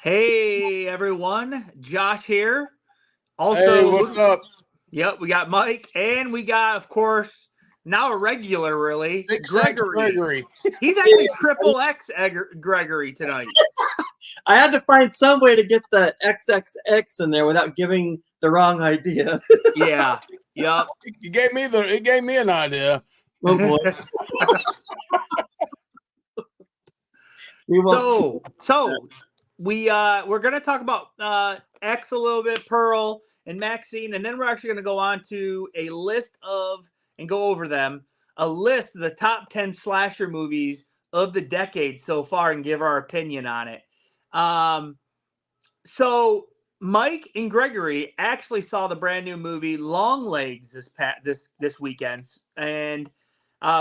Hey everyone, Josh here. Hey, Also, what's up? yep, we got Mike, and we got, of course, now a regular, really, Six X Gregory. Gregory. He's actually triple X Gregory tonight. I had to find some way to get the XXX in there without giving the wrong idea. Yeah, yep. It gave me an idea. Oh boy. So we're gonna talk about X a little bit, Pearl and Maxxxine, and then we're actually gonna go on to a list of and go over them, a list of the top 10 slasher movies of the decade so far, and give our opinion on it. So Mike and Gregory actually saw the brand new movie Long Legs this weekend, and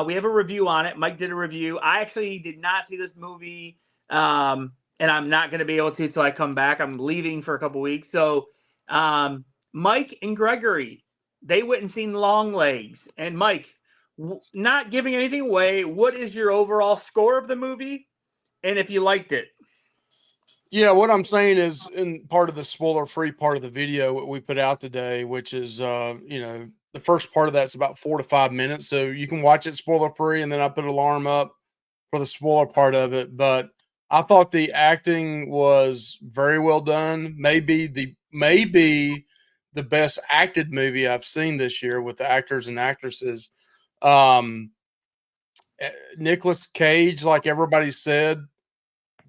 we have a review on it. Mike did a review. I actually did not see this movie, and I'm not going to be able to until I come back. I'm leaving for a couple weeks. So Mike and Gregory, they went and seen Long Legs. And Mike, not giving anything away, what is your overall score of the movie, and if you liked it? Yeah, what I'm saying is in part of the spoiler-free part of the video what we put out today, which is the first part of that's about 4 to 5 minutes. So you can watch it spoiler-free, and then I put an alarm up for the spoiler part of it. But I thought the acting was very well done. Maybe the best acted movie I've seen this year with the actors and actresses. Nicolas Cage, like everybody said,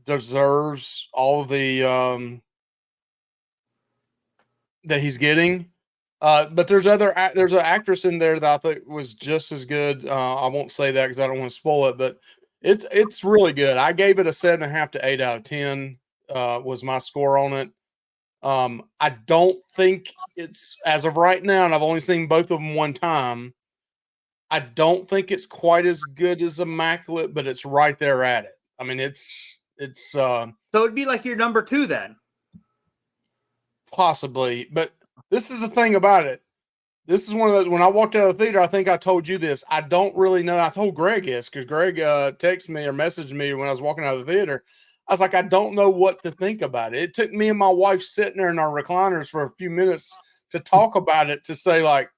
deserves all of the that he's getting. But there's an actress in there that I think was just as good. I won't say that because I don't want to spoil it, but it's really good. I gave it a 7.5 to 8 out of 10. Was my score on it. I don't think it's, as of right now, and I've only seen both of them one time, I don't think it's quite as good as Immaculate, but it's right there at it. I mean, it's so it'd be like your number 2 then. Possibly, but this is the thing about it. This is one of those, when I walked out of the theater, I think I told you this. I don't really know. I told Greg this because Greg texted me or messaged me when I was walking out of the theater. I was like, I don't know what to think about it. It took me and my wife sitting there in our recliners for a few minutes to talk about it, to say, like,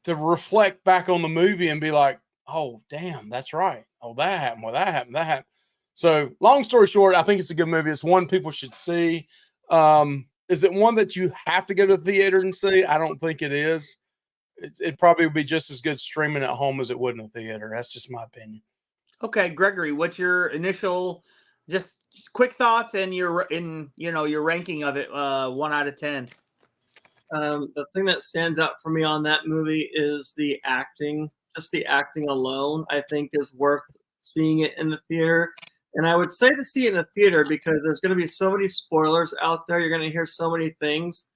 to reflect back on the movie and be like, oh, damn, that's right. Oh, that happened. Well, that happened. That happened. So long story short, I think it's a good movie. It's one people should see. Is it one that you have to go to the theater and see? I don't think it is. It probably would be just as good streaming at home as it would in a theater. That's just my opinion. Okay, Gregory, what's your initial, just quick thoughts and your ranking of it, 1 out of 10? The thing that stands out for me on that movie is the acting. Just the acting alone, I think, is worth seeing it in the theater. And I would say to see it in the theater because there's going to be so many spoilers out there. You're going to hear so many things.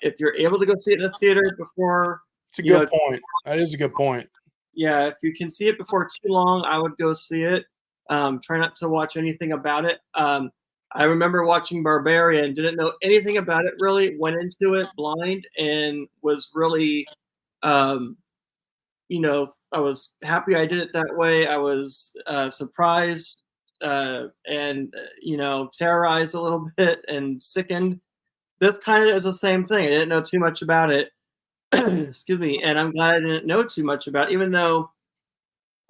If you're able to go see it in the theater before, it's a good point. That is a good point. Yeah, if you can see it before too long, I would go see it. Try not to watch anything about it. I remember watching Barbarian, didn't know anything about it really, went into it blind and was really, I was happy I did it that way. I was surprised and terrorized a little bit and sickened. This kind of is the same thing. I didn't know too much about it. Excuse me. And I'm glad I didn't know too much about it, even though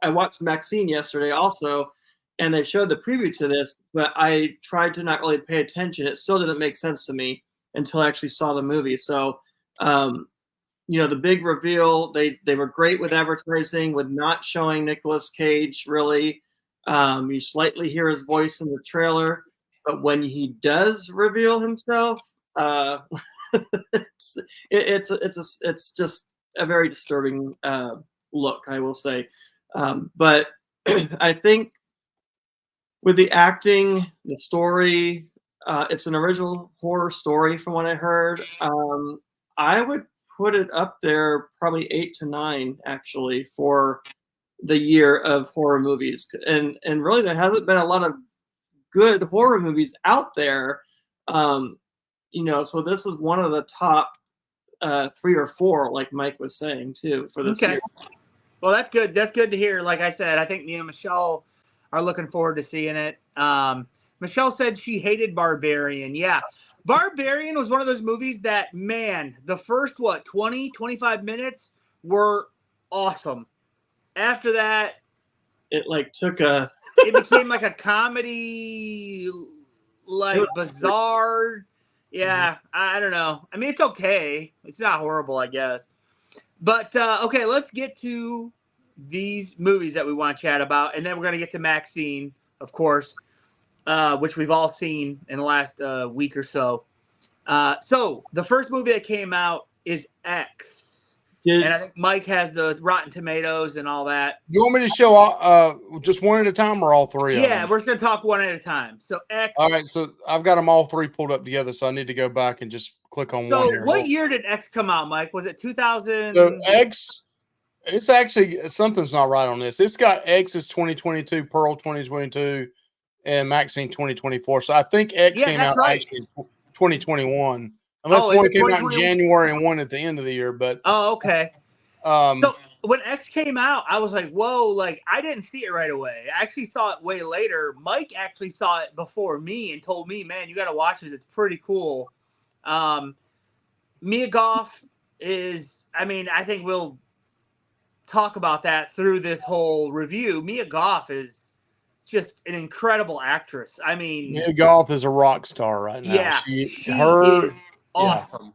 I watched Maxxxine yesterday also, and they showed the preview to this, but I tried to not really pay attention. It still didn't make sense to me until I actually saw the movie. So, the big reveal, they were great with advertising, with not showing Nicolas Cage, really. You slightly hear his voice in the trailer, but when he does reveal himself, it's just a very disturbing look, I will say. But I think with the acting, the story, it's an original horror story from what I heard. I would put it up there probably 8 to 9 actually for the year of horror movies. And really there hasn't been a lot of good horror movies out there. So this is one of the top 3 or 4, like Mike was saying too, for this year. Well, that's good. That's good to hear. Like I said, I think me and Michelle are looking forward to seeing it. Michelle said she hated Barbarian. Yeah. Barbarian was one of those movies that, man, the first, 20, 25 minutes were awesome. After that, it like took a. it became like a comedy, like bizarre. Yeah, I don't know. I mean, it's okay. It's not horrible, I guess. But okay, let's get to these movies that we want to chat about, and then we're going to get to Maxxxine, of course, which we've all seen in the last week or so. So the first movie that came out is X. And I think Mike has the Rotten Tomatoes and all that. You want me to show just one at a time or all three of them? Yeah, we're just going to talk one at a time. So X. All right, so I've got them all three pulled up together, so I need to go back and just click on one here. So what year did X come out, Mike? Was it 2000? So X, it's actually, something's not right on this. It's got X is 2022, Pearl 2022, and Maxxxine 2024. So I think X came out actually 2021. Unless one came out in January and one at the end of the year, but okay. So when X came out, I was like, "Whoa!" Like I didn't see it right away. I actually saw it way later. Mike actually saw it before me and told me, "Man, you got to watch this. It's pretty cool." Mia Goth is. I mean, I think we'll talk about that through this whole review. Mia Goth is just an incredible actress. I mean, Mia Goth is a rock star right now. Yeah, she is awesome. Yeah.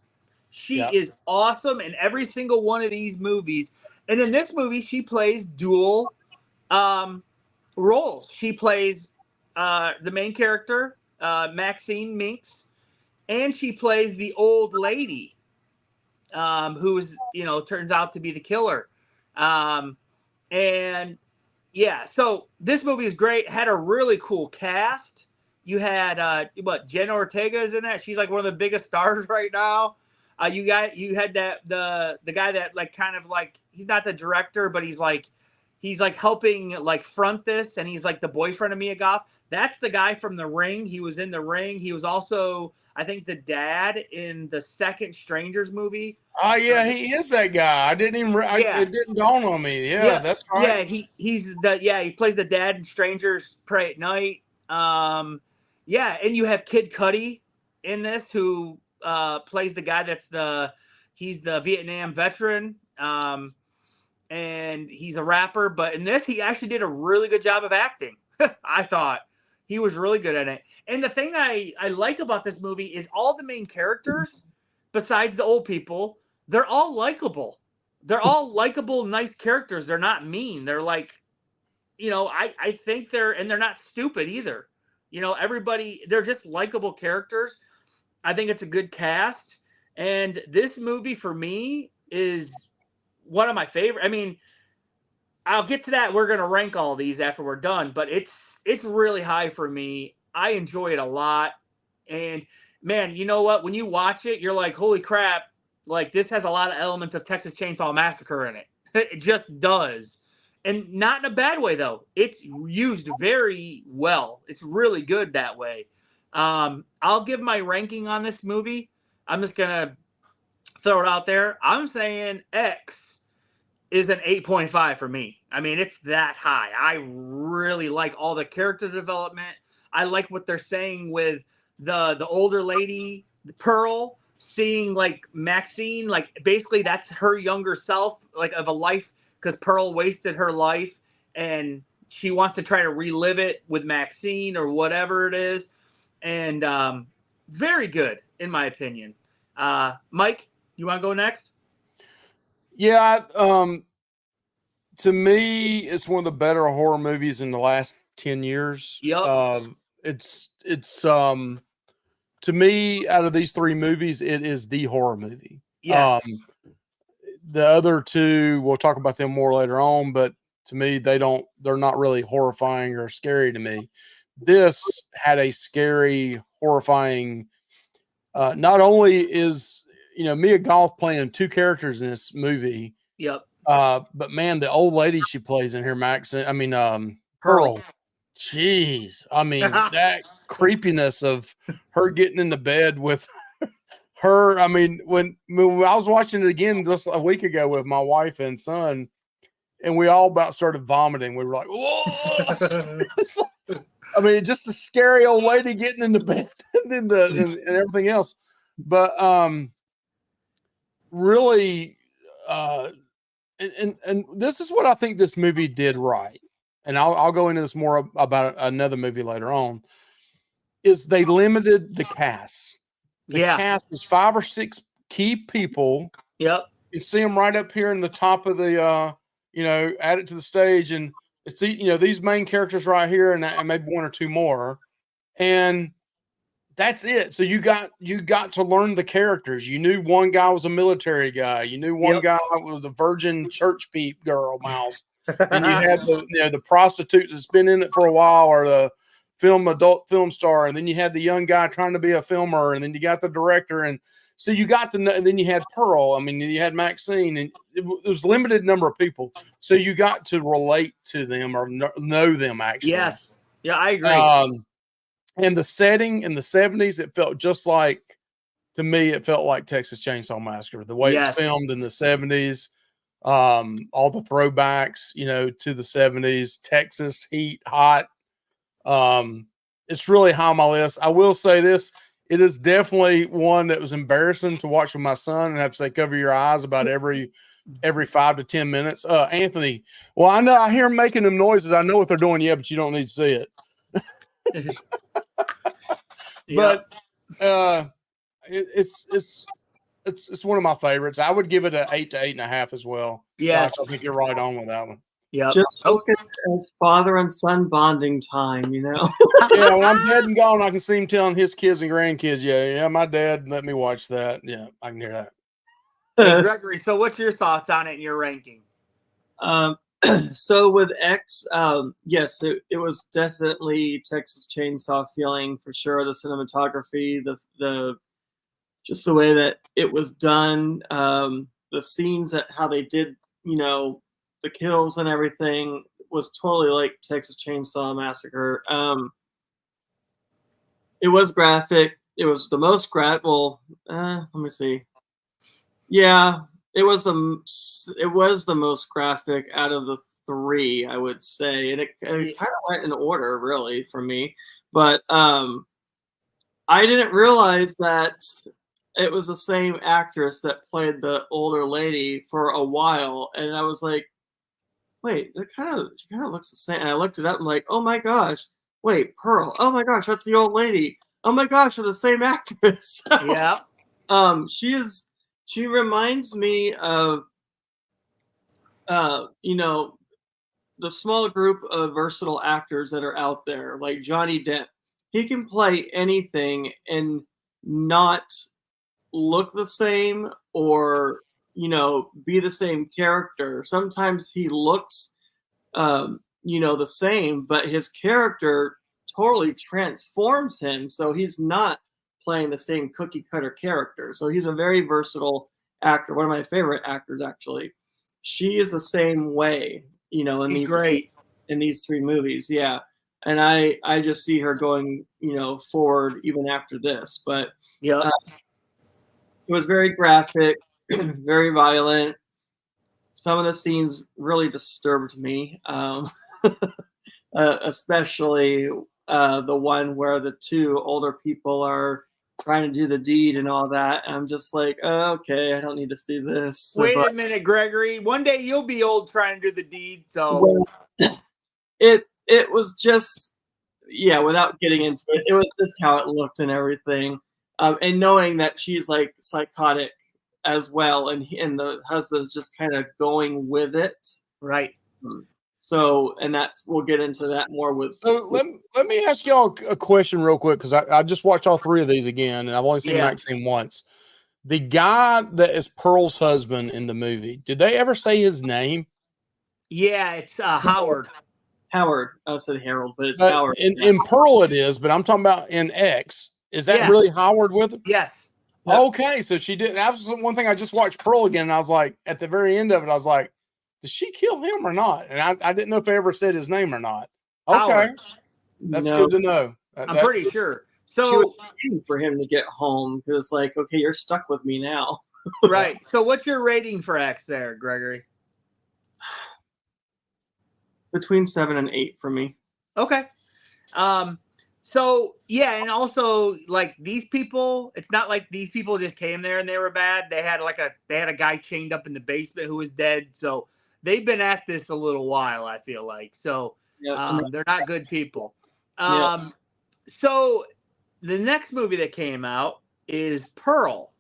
She is awesome in every single one of these movies. And in this movie, she plays dual roles. She plays the main character, Maxxxine Minx, and she plays the old lady who is, turns out to be the killer. And yeah, so this movie is great. Had a really cool cast. You had Jenna Ortega is in that. She's like one of the biggest stars right now. You had that the guy that like kind of like he's not the director, but he's like helping like front this, and he's like the boyfriend of Mia Goth. That's the guy from The Ring. He was in The Ring. He was also, I think, the dad in the second Strangers movie. Oh yeah, he is that guy. I didn't even. It didn't dawn on me. Yeah, that's right. Yeah, he plays the dad in Strangers Pray at Night. Yeah, and you have Kid Cudi in this who plays the guy he's the Vietnam veteran, and he's a rapper. But in this, he actually did a really good job of acting. I thought he was really good at it. And the thing I like about this movie is all the main characters, besides the old people, they're all likable. They're all likable, nice characters. They're not mean. They're like, I think they're not stupid either. Everybody, they're just likable characters. I think it's a good cast. And this movie for me is one of my favorite. I mean, I'll get to that. We're going to rank all these after we're done, but it's really high for me. I enjoy it a lot. And man, you know what? When you watch it, you're like, holy crap. Like this has a lot of elements of Texas Chainsaw Massacre in it. It just does. And not in a bad way, though. It's used very well. It's really good that way. I'll give my ranking on this movie. I'm just going to throw it out there. I'm saying X is an 8.5 for me. I mean, it's that high. I really like all the character development. I like what they're saying with the older lady, Pearl, seeing like Maxxxine. Like basically that's her younger self, like of a life. Because Pearl wasted her life and she wants to try to relive it with Maxxxine or whatever it is. And very good, in my opinion. Mike, you want to go next? Yeah. To me, it's one of the better horror movies in the last 10 years. Yep. It's to me, out of these three movies, it is the horror movie. Yeah. The other two, we'll talk about them more later on, but to me, they're not really horrifying or scary to me. This had a scary, horrifying, not only is, Mia Goth playing two characters in this movie. Yep. But man, the old lady she plays in here, Pearl. Jeez. I mean, that creepiness of her getting into bed with her. I mean, when I was watching it again just a week ago with my wife and son, and we all about started vomiting. We were like, whoa. I mean, just a scary old lady getting into bed and everything else. But really, and this is what I think this movie did right. And I'll go into this more about another movie later on. Is they limited the cast. The cast was 5 or 6 key people. Yep. You see them right up here in the top of the, add it to the stage, and it's these main characters right here, and maybe 1 or 2 more, and that's it. So you got to learn the characters. You knew one guy was a military guy. You knew one guy was the virgin church peep girl, Miles, and you had the prostitute that's been in it for a while, or the adult film star, and then you had the young guy trying to be a filmer, and then you got the director, and so you got to know, and then you had Pearl. I mean, you had Maxxine, and it was limited number of people. So you got to relate to them or know them, actually. Yes. Yeah, I agree. And the setting in the 70s, it felt just like, to me, it felt like Texas Chainsaw Massacre. The way it's filmed in the 70s, all the throwbacks, to the 70s, Texas, heat, hot. It's really high on my list. I will say this. It is definitely one that was embarrassing to watch with my son and have to say, cover your eyes about every 5 to 10 minutes. Anthony, well, I hear him making them noises. I know what they're doing. Yeah, but you don't need to see it. But it's one of my favorites. I would give it an 8 to 8.5 as well. Yeah, I think you're right on with that one. Yeah, just look at it as father and son bonding time, Yeah, when I'm dead and gone, I can see him telling his kids and grandkids, yeah, my dad let me watch that. Yeah, I can hear that. Hey, Gregory, so what's your thoughts on it and your ranking? So with X, yes, it was definitely Texas Chainsaw feeling for sure. The cinematography, the just the way that it was done, the scenes, that how they did, the kills and everything was totally like Texas Chainsaw Massacre. It was graphic. It was the most graphic. Let me see. Yeah, it was the most graphic out of the 3, I would say, and it kind of went in order, really, for me. But I didn't realize that it was the same actress that played the older lady for a while, and I was like, wait, she kind of looks the same. And I looked it up and like, oh my gosh, wait, Pearl. Oh my gosh, that's the old lady. Oh my gosh, they're the same actress. Yeah. She reminds me of, the small group of versatile actors that are out there, like Johnny Depp. He can play anything and not look the same or be the same character. Sometimes he looks the same, but his character totally transforms him, so he's not playing the same cookie cutter character. So he's a very versatile actor, one of my favorite actors, actually. She is the same way, in these 3 movies. Yeah, and I just see her going forward even after this. But yeah, it was very graphic, very violent. Some of the scenes really disturbed me, especially the one where the 2 older people are trying to do the deed and all that. And I'm just like, oh, okay, I don't need to see this. Wait a minute, Gregory. One day you'll be old trying to do the deed. So it was just, without getting into it, it was just how it looked and everything. And knowing that she's like psychotic as well, and the husband's just kind of going with it, right? So, and we'll get into that more with. So let me ask y'all a question real quick, because I just watched all 3 of these again, and I've only seen Maxxine once. The guy that is Pearl's husband in the movie, did they ever say his name? Yeah, it's Howard. Howard. I said Harold, but it's Howard. In Pearl it is, but I'm talking about in X. Is that really Howard with him? Yes. Okay, so she did. That was one thing. I just watched Pearl again, and I was like, at the very end of it, I was like, did she kill him or not? And I didn't know if they ever said his name or not. Okay, Howard. That's good to know. I'm pretty sure. So she was waiting for him to get home, because like, okay, you're stuck with me now. Right. So what's your rating for X there, Gregory? between 7 and 8 for me. Okay. So yeah, and also like these people, it's not like these people just came there and they were bad. They had a guy chained up in the basement who was dead. So they've been at this a little while, I feel like. So they're not good people. So the next movie that came out is Pearl.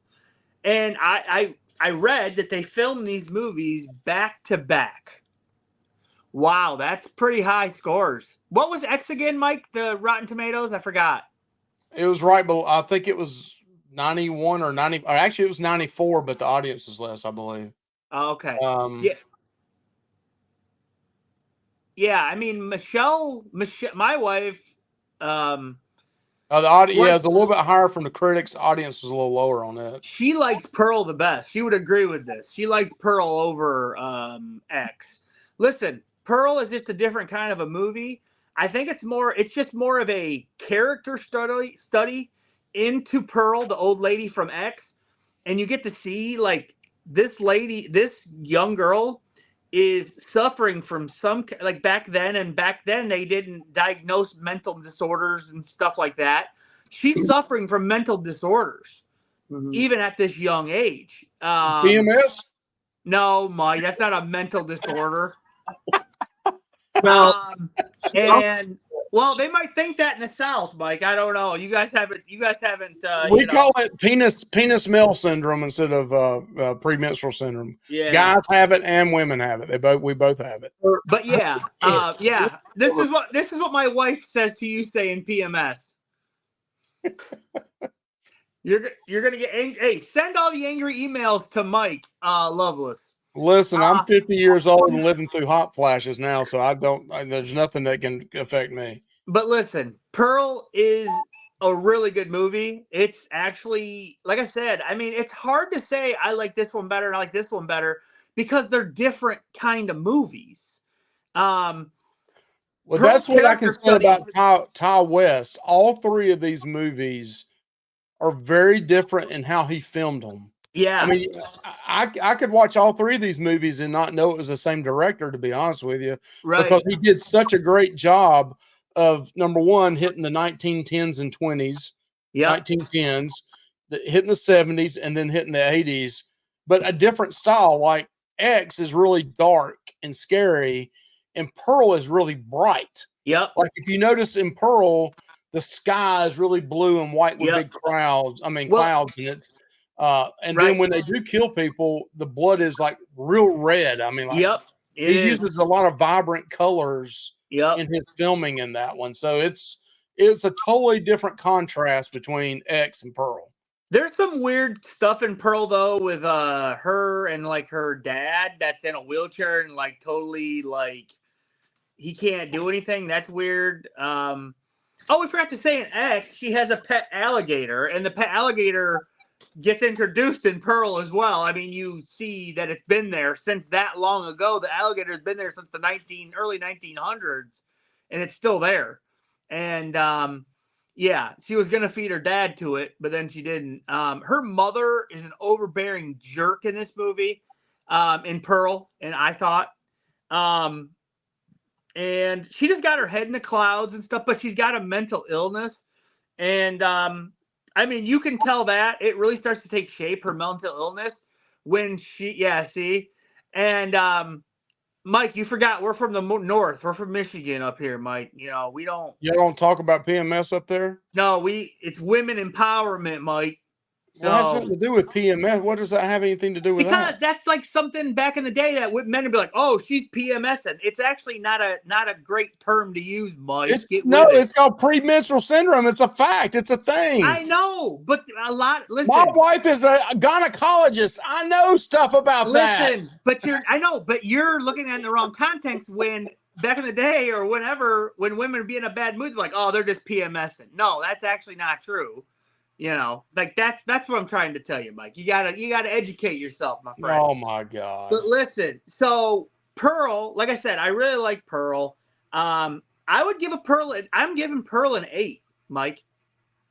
And I read that they filmed these movies back to back. Wow, that's pretty high scores. What was X again, Mike? The Rotten Tomatoes? I forgot. It was right below. I think it was 91 or 90. Or actually, it was 94, but the audience is less, I believe. Oh, okay. Yeah. Yeah, I mean Michelle, my wife. The audience, yeah, it's a little bit higher from the critics. Audience was a little lower on that. She likes Pearl the best. She would agree with this. She likes Pearl over X. Listen, Pearl is just a different kind of a movie. I think it's just more of a character study into Pearl, the old lady from X, and you get to see like this young girl is suffering from some, like back then they didn't diagnose mental disorders and stuff like that. She's suffering from mental disorders even at this young age. PMS? No, Mike, that's not a mental disorder. Well, well, they might think that in the South, Mike. I don't know. You guys haven't. We call it penis male syndrome instead of premenstrual syndrome. Yeah, guys have it and women have it. We both have it. But yeah, yeah. This is what my wife says to you saying PMS. You're gonna get angry. Hey, send all the angry emails to Mike Loveless. Listen, I'm 50 years old and living through hot flashes now, so there's nothing that can affect me. But listen, Pearl is a really good movie. It's actually, like I said, I mean, it's hard to say I like this one better and I like this one better because they're different kind of movies. Well, that's what I can say about Ty West. All three of these movies are very different in how he filmed them. Yeah. I mean, I could watch all three of these movies and not know it was the same director, to be honest with you, because he did such a great job of, number one, hitting the 1910s and 20s, 1910s, hitting the 70s, and then hitting the 80s, but a different style. Like X is really dark and scary, and Pearl is really bright. Yep. Like if you notice in Pearl, the sky is really blue and white with big clouds. I mean, clouds, and it's and then when they do kill people, the blood is like real red. I mean, like he uses a lot of vibrant colors in his filming in that one. So it's a totally different contrast between X and Pearl. There's some weird stuff in Pearl though with her and like her dad that's in a wheelchair and like totally like he can't do anything. That's weird. Oh, we forgot to say in X, she has a pet alligator, and the pet alligator gets introduced in Pearl as well. I mean, you see that it's been there since that long ago. The alligator's been there since the early 1900s, and it's still there. And yeah, she was gonna feed her dad to it, but then she didn't. Her mother is an overbearing jerk in this movie, in Pearl, and I thought, and she just got her head in the clouds and stuff, but she's got a mental illness, and I mean, you can tell that it really starts to take shape, her mental illness, when see? And Mike, you forgot we're from the north. We're from Michigan up here, Mike. You know, we don't. You don't talk about PMS up there? No, it's women empowerment, Mike. So, well, it has something to do with PMS. What does that have anything to do with that? Because that's like something back in the day that men would be like, "Oh, she's PMSing." It's actually not a great term to use, Mike. It's called premenstrual syndrome. It's a fact. It's a thing. I know, but listen. My wife is a gynecologist. I know stuff about that. Listen, but you're looking at it in the wrong context when back in the day or whenever when women would be in a bad mood, they're like, "Oh, they're just PMSing." No, that's actually not true. You know, like that's what I'm trying to tell you, Mike. You gotta educate yourself, my friend. Oh my God. But listen, so Pearl, like I said, I really like Pearl. I would give I'm giving Pearl an 8, Mike.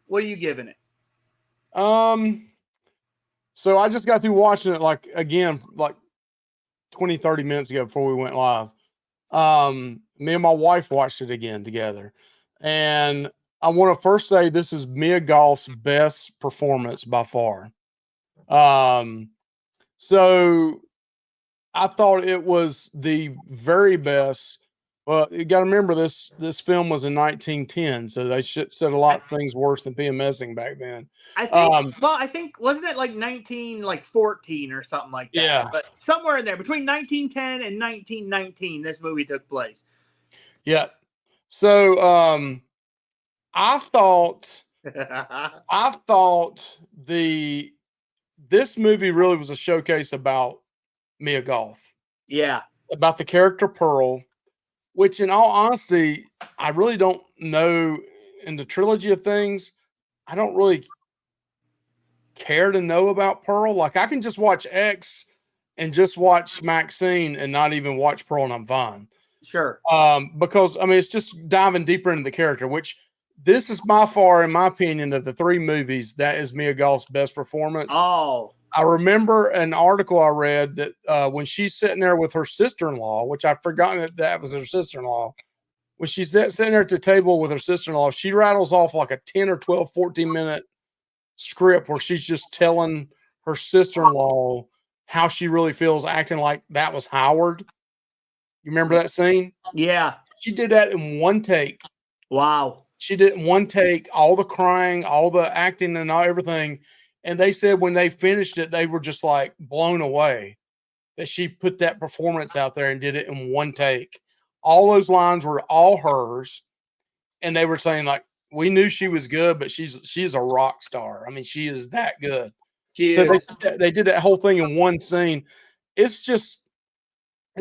What are you giving it? So I just got through watching it like 20, 30 minutes ago before we went live. Me and my wife watched it again together. And I want to first say this is Mia Goth's best performance by far. So I thought it was the very best. Well, you got to remember this film was in 1910, so they said a lot of things worse than PMSing back then. I think. Well, I think wasn't it like 14 or something like that? Yeah, but somewhere in there between 1910 and 1919, this movie took place. Yeah. So I thought this movie really was a showcase about Mia Goth. Yeah. About the character Pearl, which in all honesty, I really don't know in the trilogy of things, I don't really care to know about Pearl. Like I can just watch X and just watch Maxxxine and not even watch Pearl and I'm fine. Sure. Because I mean it's just diving deeper into the character, which this is by far, in my opinion, of the three movies, that is Mia Goth's best performance. Oh. I remember an article I read that when she's sitting there with her sister-in-law, which I've forgotten that was her sister-in-law, when she's sitting there at the table with her sister-in-law, she rattles off like a 10 or 12, 14-minute script where she's just telling her sister-in-law how she really feels, acting like that was Howard. You remember that scene? Yeah. She did that in one take. Wow. She did it in one take, all the crying, all the acting and everything. And they said when they finished it, they were just like blown away that she put that performance out there and did it in one take. All those lines were all hers. And they were saying like, we knew she was good, but she's a rock star. I mean, she is that good. So they did that whole thing in one scene. It's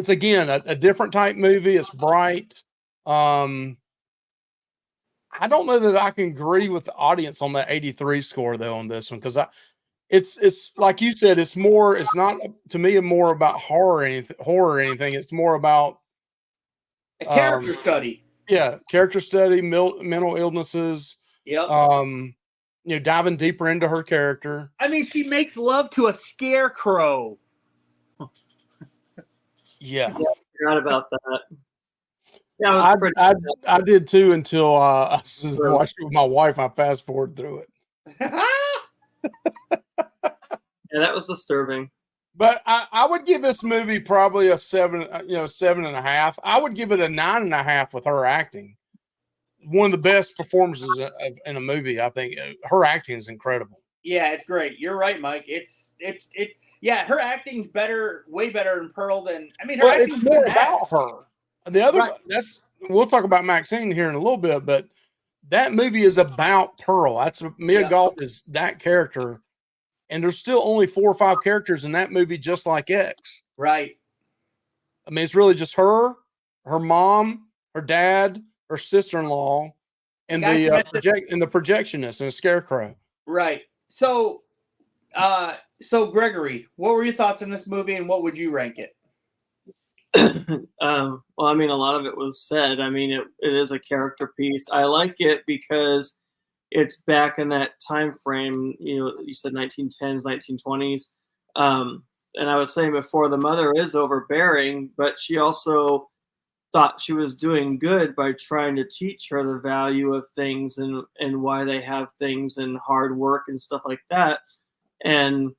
again, a different type movie. It's bright. I don't know that I can agree with the audience on that 83 score though on this one, because it's like you said, it's not to me more about horror or anything. It's more about a character study. Yeah, character study, mental illnesses. Yep. Diving deeper into her character. I mean, she makes love to a scarecrow. Yeah. I forgot about that. Yeah, I did too until I watched it with my wife. I fast forward through it. Yeah, that was disturbing. But I would give this movie probably a 7.5. I would give it a 9.5 with her acting. One of the best performances in a movie. I think her acting is incredible. Yeah, it's great. You're right, Mike. It's her acting's better, way better than Pearl than. I mean, her acting's more about her. The other we'll talk about Maxxxine here in a little bit, but that movie is about Pearl. That's Mia Goth is that character, and there's still only 4 or 5 characters in that movie, just like X. Right. I mean, it's really just her mom, her dad, her sister-in-law, and the projectionist and a scarecrow. Right. So Gregory, what were your thoughts on this movie, and what would you rank it? Well, I mean, a lot of it was said. I mean, it is a character piece. I like it because it's back in that time frame. You said 1910s, 1920s. And I was saying before, the mother is overbearing, but she also thought she was doing good by trying to teach her the value of things and why they have things and hard work and stuff like that. And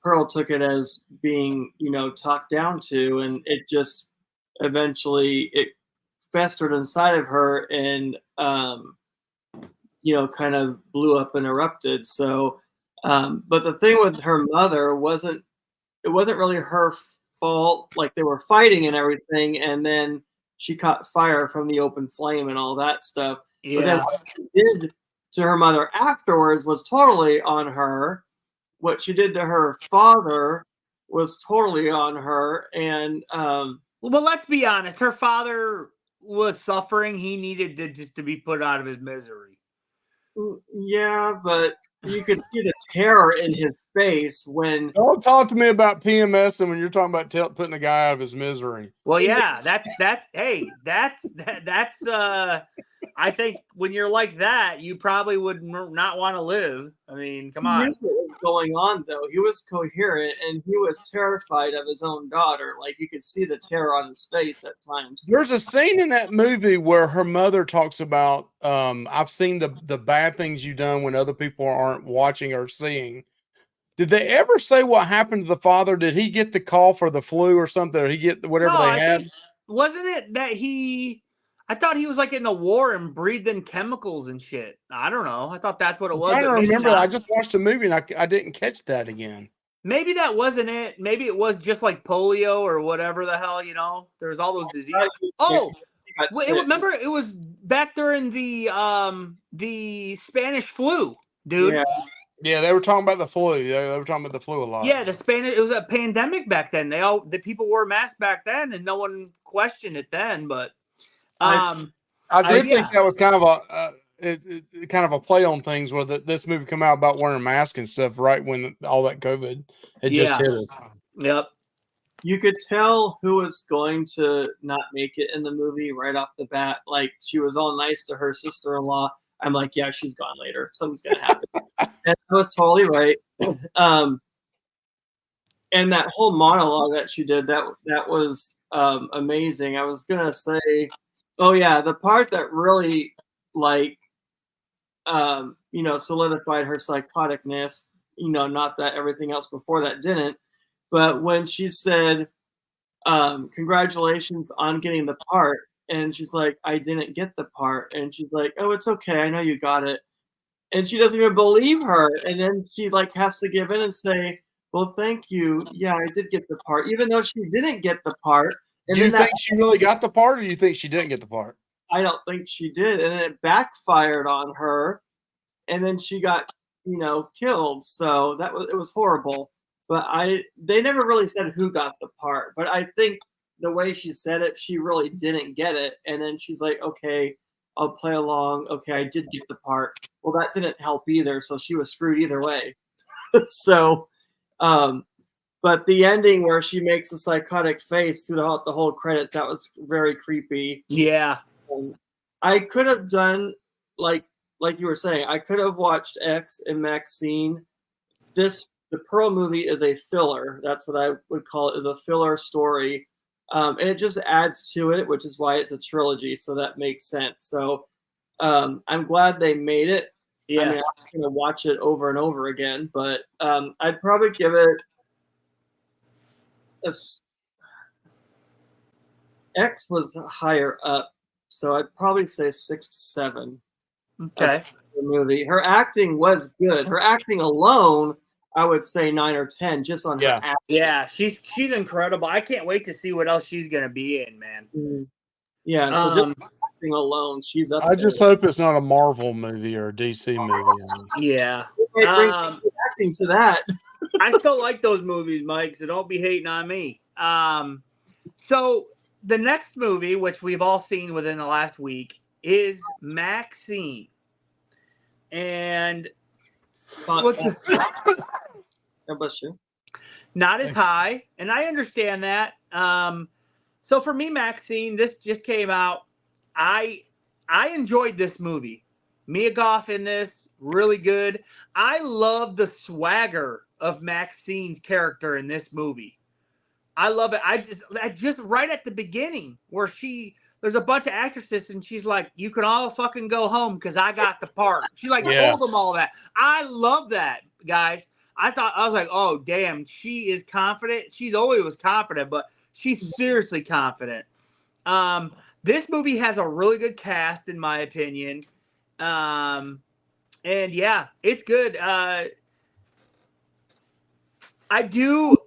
Pearl took it as being, talked down to, and it just eventually it festered inside of her and, kind of blew up and erupted. So, but the thing with her mother it wasn't really her fault. Like they were fighting and everything, and then she caught fire from the open flame and all that stuff. Yeah. But then what she did to her mother afterwards was totally on her. What she did to her father was totally on her. And well, let's be honest. Her father was suffering. He needed to be put out of his misery. Yeah, but you could see the terror in his face when. Don't talk to me about PMS and when you're talking about putting a guy out of his misery. Well, yeah, that's I think when you're like that, you probably would not want to live. I mean, come He on. knew what was going on, though. He was coherent, and he was terrified of his own daughter. Like, you could see the terror on his face at times. There's a scene in that movie where her mother talks about, I've seen the bad things you've done when other people aren't watching or seeing. Did they ever say what happened to the father? Did he get the call for the flu or something? Or he get whatever No, they I had? think, wasn't it that I thought he was like in the war and breathed in chemicals and shit. I don't know. I thought that's what it I'm was, trying to but maybe remember. I not. just watched a movie and I didn't catch that again. Maybe that wasn't it. Maybe it was just like polio or whatever the hell, There's all those diseases. Oh, remember it was back during the Spanish flu, dude. Yeah. Yeah, they were talking about the flu. They were talking about the flu a lot. Yeah, it was a pandemic back then. The people wore masks back then, and no one questioned it then. But I did think that was kind of kind of a play on things where this movie come out about wearing masks and stuff right when all that COVID had just hit us. Yep. You could tell who was going to not make it in the movie right off the bat. Like, she was all nice to her sister-in-law. I'm like, yeah, she's gone later. Something's gonna happen. And I was totally right. And that whole monologue that she did, that was amazing. I was gonna say, oh yeah, the part that really solidified her psychoticness, not that everything else before that didn't, but when she said, congratulations on getting the part, and she's like, I didn't get the part, and she's like, oh, it's okay, I know you got it. And she doesn't even believe her, and then she has to give in and say, well, thank you, yeah, I did get the part, even though she didn't get the part. And do you think she really got the part, or do you think she didn't get the part? I don't think she did, and it backfired on her, and then she got killed. So it was horrible. But they never really said who got the part, but I think the way she said it, she really didn't get it. And then she's like, okay, I'll play along. Okay, I did get the part. Well, that didn't help either, so she was screwed either way. So, but the ending where she makes a psychotic face throughout the whole credits, that was very creepy. Yeah. I could have done, like you were saying, I could have watched X and Maxxxine. The Pearl movie is a filler. That's what I would call it, is a filler story. And it just adds to it, which is why it's a trilogy. So that makes sense. So I'm glad they made it. Yeah. I mean, I'm going to watch it over and over again, but I'd probably give it X was higher up. So I'd probably say 6 to 7. Okay. The movie. Her acting was good. Her acting alone, I would say 9 or 10, just on her acting. Yeah, she's incredible. I can't wait to see what else she's gonna be in, man. Yeah, so just acting alone, she's up. I just hope it's not a Marvel movie or a DC movie. Yeah. Acting to that. I still like those movies, Mike, so don't be hating on me. So the next movie, which we've all seen within the last week, is Maxxxine. And God bless you. Not as high, and I understand that. So for me, Maxxxine, this just came out. I enjoyed this movie. Mia Goth in this, really good. I love the swagger of Maxxine's character in this movie. I love it. I just right at the beginning where there's a bunch of actresses and she's like, you can all fucking go home because I got the part. She told them all that. I love that, guys. I was like, oh, damn, she is confident. She's always was confident, but she's seriously confident. This movie has a really good cast, in my opinion. And yeah, it's good.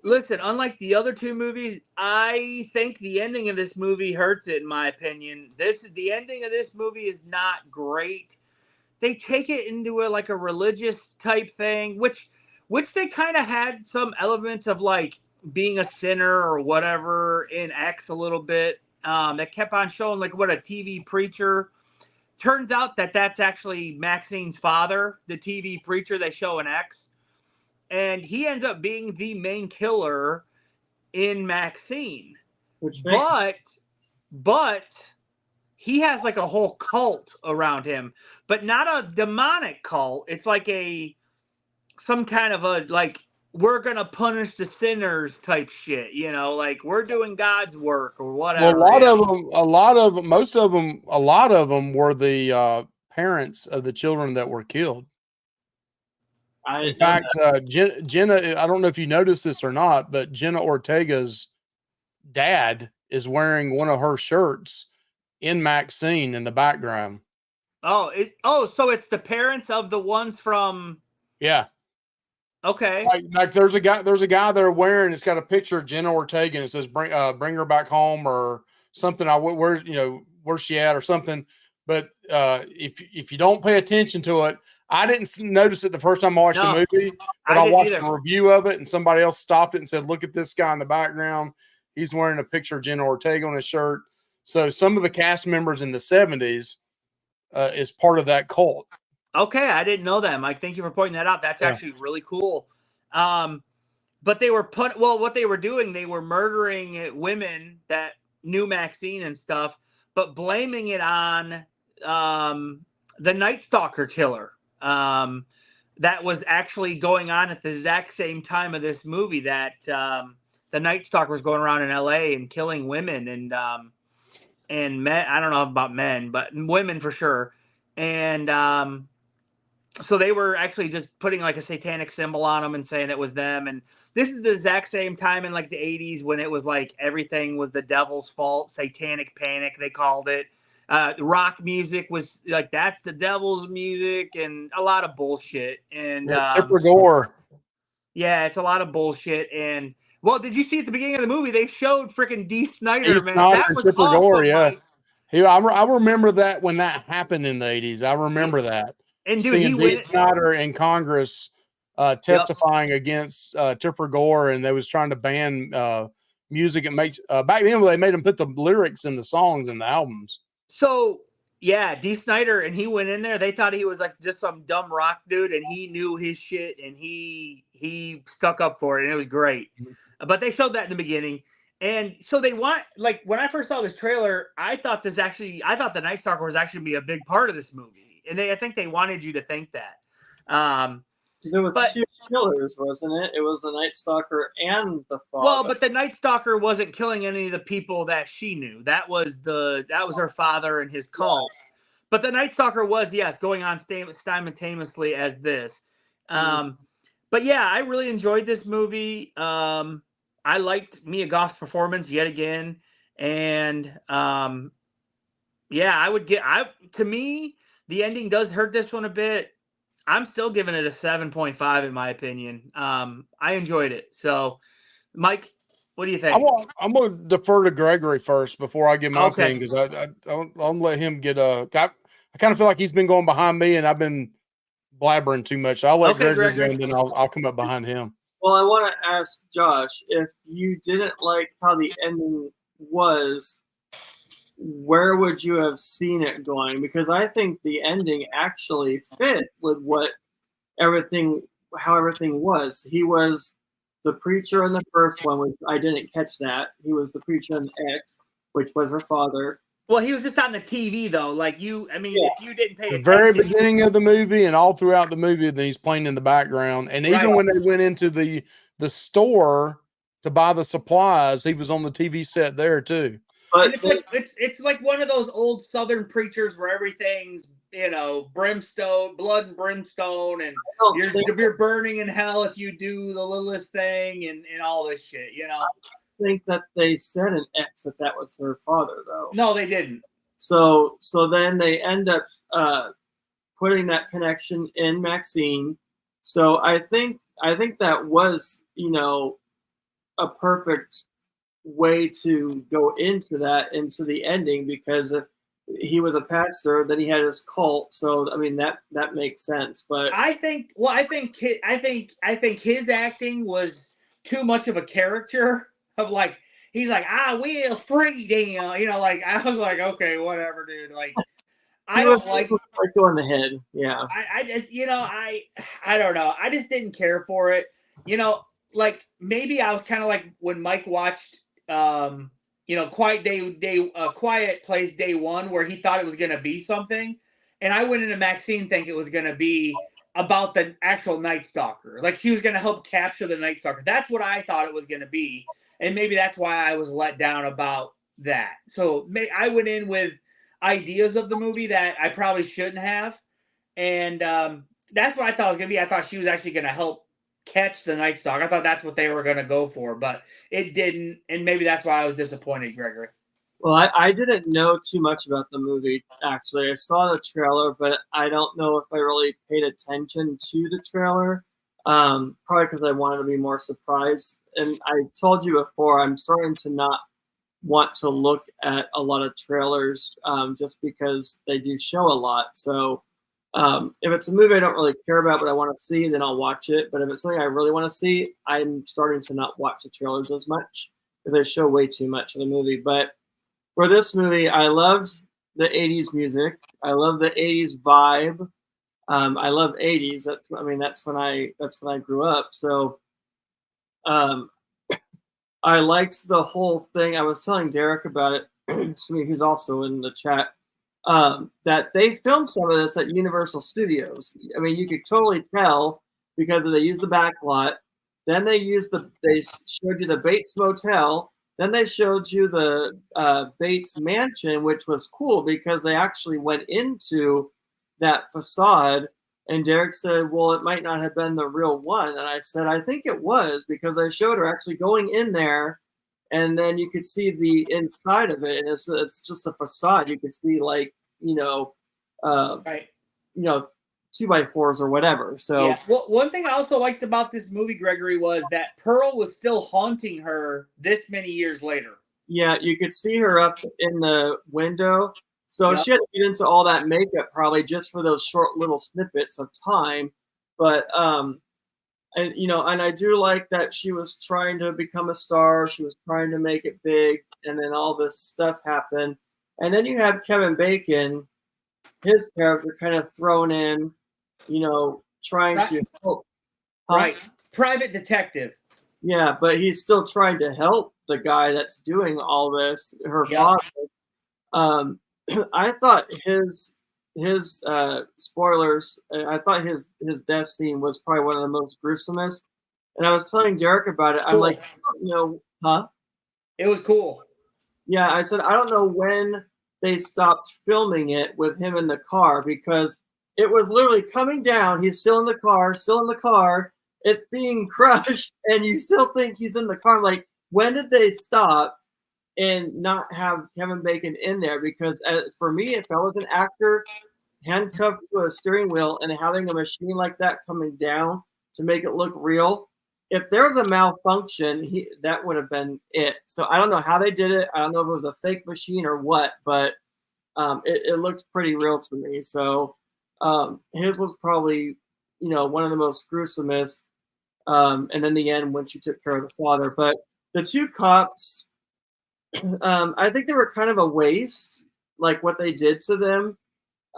Listen, unlike the other two movies, I think the ending of this movie hurts it, in my opinion. The ending of this movie is not great. They take it into a religious type thing, which they kind of had some elements of being a sinner or whatever in X a little bit. That kept on showing what a TV preacher. Turns out that's actually Maxxine's father, the TV preacher they show in X. And he ends up being the main killer in Maxxxine. But he has like a whole cult around him, but not a demonic cult. It's like some kind of a like we're gonna punish the sinners type shit, you know, like we're doing God's work or Well, whatever. most of them, a lot of them were the parents of the children that were killed. In fact, Jenna, I don't know if you noticed this or not, but Jenna Ortega's dad is wearing one of her shirts in Maxxxine in the background. So it's the parents of the ones from. Yeah. Okay. Like there's a guy there wearing, it's got a picture of Jenna Ortega and it says bring her back home or something. Where's she at or something. But if you don't pay attention to it, I didn't notice it the first time I watched the movie, but I watched a review of it and somebody else stopped it and said, look at this guy in the background. He's wearing a picture of Jenna Ortega on his shirt. So some of the cast members in the 70s is part of that cult. Okay, I didn't know that, Mike. Thank you for pointing that out. That's actually really cool. But they were what they were doing, they were murdering women that knew Maxxxine and stuff, but blaming it on the Night Stalker killer. That was actually going on at the exact same time of this movie that the Night Stalker was going around in LA and killing women and men. I don't know about men, but women for sure. And so they were actually just putting like a satanic symbol on them and saying it was them. And this is the exact same time in like the 80s when it was like everything was the devil's fault, satanic panic, they called it. Rock music was like, that's the devil's music, and a lot of bullshit. And Tipper Gore. Yeah, it's a lot of bullshit. And well, did you see at the beginning of the movie they showed freaking D. Snyder, man? That was Tipper awesome. Gore, yeah. I remember that when that happened in the 80s. I remember that. And dude, seeing D. Snyder in Congress testifying against Tipper Gore, and they was trying to ban music and make back then they made them put the lyrics in the songs and the albums. So yeah, D. Snyder, and he went in there. They thought he was like just some dumb rock dude, and he knew his shit, and he stuck up for it, and it was great. But they showed that in the beginning, and so they want, like, when I first saw this trailer, I thought the Night Stalker was actually be a big part of this movie, and I think they wanted you to think that. There was two killers, wasn't it? It was the Night Stalker and the father. Well, but the Night Stalker wasn't killing any of the people that she knew. That was her father and his cult. But the Night Stalker was, yes, going on simultaneously as this. But yeah, I really enjoyed this movie. I liked Mia Goth's performance yet again, and yeah, to me, the ending does hurt this one a bit. I'm still giving it a 7.5 in my opinion. I enjoyed it. So, Mike, what do you think? I'm going to defer to Gregory first before I give my opinion, because I'll let him get I kind of feel like he's been going behind me and I've been blabbering too much. So I'll let Gregory go, and then I'll come up behind him. Well, I want to ask Josh, if you didn't like how the ending was, where would you have seen it going? Because I think the ending actually fit with how everything was. He was the preacher in the first one, which I didn't catch that. He was the preacher in X, which was her father. Well, he was just on the TV though. Like if you didn't pay attention. The very beginning of the movie and all throughout the movie, then he's playing in the background. And even when they went into the store to buy the supplies, he was on the TV set there too. But it's like one of those old Southern preachers where everything's, brimstone, blood and brimstone, and you're burning in hell if you do the littlest thing and all this shit, I think that they said in X that was her father, though. No, they didn't. So then they end up putting that connection in Maxxxine. So I think that was, a perfect way to go into the ending, because he was a pastor, then he had his cult. So I mean that makes sense. But I think his acting was too much of a character of like, he's like, I will free them, like I was like, okay, whatever, dude. Like I don't like on the head. Yeah. I just, I don't know. I just didn't care for it. Like maybe I was kind of like when Mike watched Quiet Place Day One, where he thought it was going to be something, and I went into Maxxxine thinking it was going to be about the actual Night Stalker, like she was going to help capture the Night Stalker. That's what I thought it was going to be, and maybe that's why I was let down about that. So I went in with ideas of the movie that I probably shouldn't have, and that's what I thought it was going to be. I thought she was actually going to help catch the Night Stalker. I thought that's what they were going to go for, but it didn't, and maybe that's why I was disappointed, Gregory. Well, I didn't know too much about the movie, actually. I saw the trailer, but I don't know if I really paid attention to the trailer, probably because I wanted to be more surprised. And I told you before, I'm starting to not want to look at a lot of trailers just because they do show a lot. So if it's a movie I don't really care about but I want to see, then I'll watch it. But if it's something I really want to see, I'm starting to not watch the trailers as much because they show way too much of the movie. But for this movie, I loved the 80s music. I love the 80s vibe. I love 80s. That's when I grew up. So I liked the whole thing. I was telling Derek about it, who's also in the chat, that they filmed some of this at Universal Studios. I mean, you could totally tell because they used the back lot. Then they showed you the Bates Motel. Then they showed you the Bates Mansion, which was cool because they actually went into that facade. And Derek said, well, it might not have been the real one. And I said, I think it was because they showed her actually going in there. And then you could see the inside of it. And it's just a facade. You could see right. 2x4s or whatever. So yeah. Well, one thing I also liked about this movie, Gregory, was that Pearl was still haunting her this many years later. Yeah, you could see her up in the window. So she had to get into all that makeup probably just for those short little snippets of time. But and I do like that she was trying to become a star. She was trying to make it big, and then all this stuff happened. And then you have Kevin Bacon, his character kind of thrown in, trying to help. Right. Private detective. Yeah, but he's still trying to help the guy that's doing all this, her father. I thought his spoilers, I thought his death scene was probably one of the most gruesomest. And I was telling Derek about it. I'm like, It was cool. Yeah, I said, I don't know when they stopped filming it with him in the car because it was literally coming down. He's still in the car. It's being crushed, and you still think he's in the car. Like, when did they stop and not have Kevin Bacon in there? Because for me, if I was an actor handcuffed to a steering wheel and having a machine like that coming down to make it look real, if there was a malfunction, that would have been it. So I don't know how they did it. I don't know if it was a fake machine or what, but it looked pretty real to me. So his was probably, one of the most gruesomest. And then the end when she took care of the father. But the two cops, I think they were kind of a waste, like what they did to them.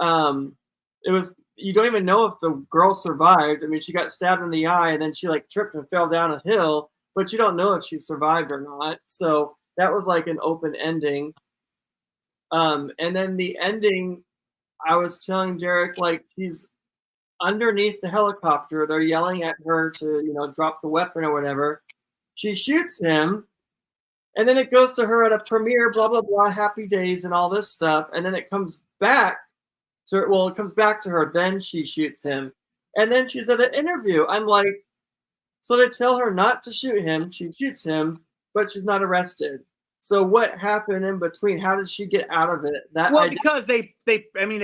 It was, you don't even know if the girl survived. I mean, she got stabbed in the eye and then she tripped and fell down a hill, but you don't know if she survived or not. So that was like an open ending. And then the ending, I was telling Derek, she's underneath the helicopter. They're yelling at her to, drop the weapon or whatever. She shoots him. And then it goes to her at a premiere, blah, blah, blah, happy days and all this stuff. And then it comes back to her. Then she shoots him. And then she's at an interview. I'm like, so they tell her not to shoot him. She shoots him, but she's not arrested. So what happened in between? How did she get out of it? Because they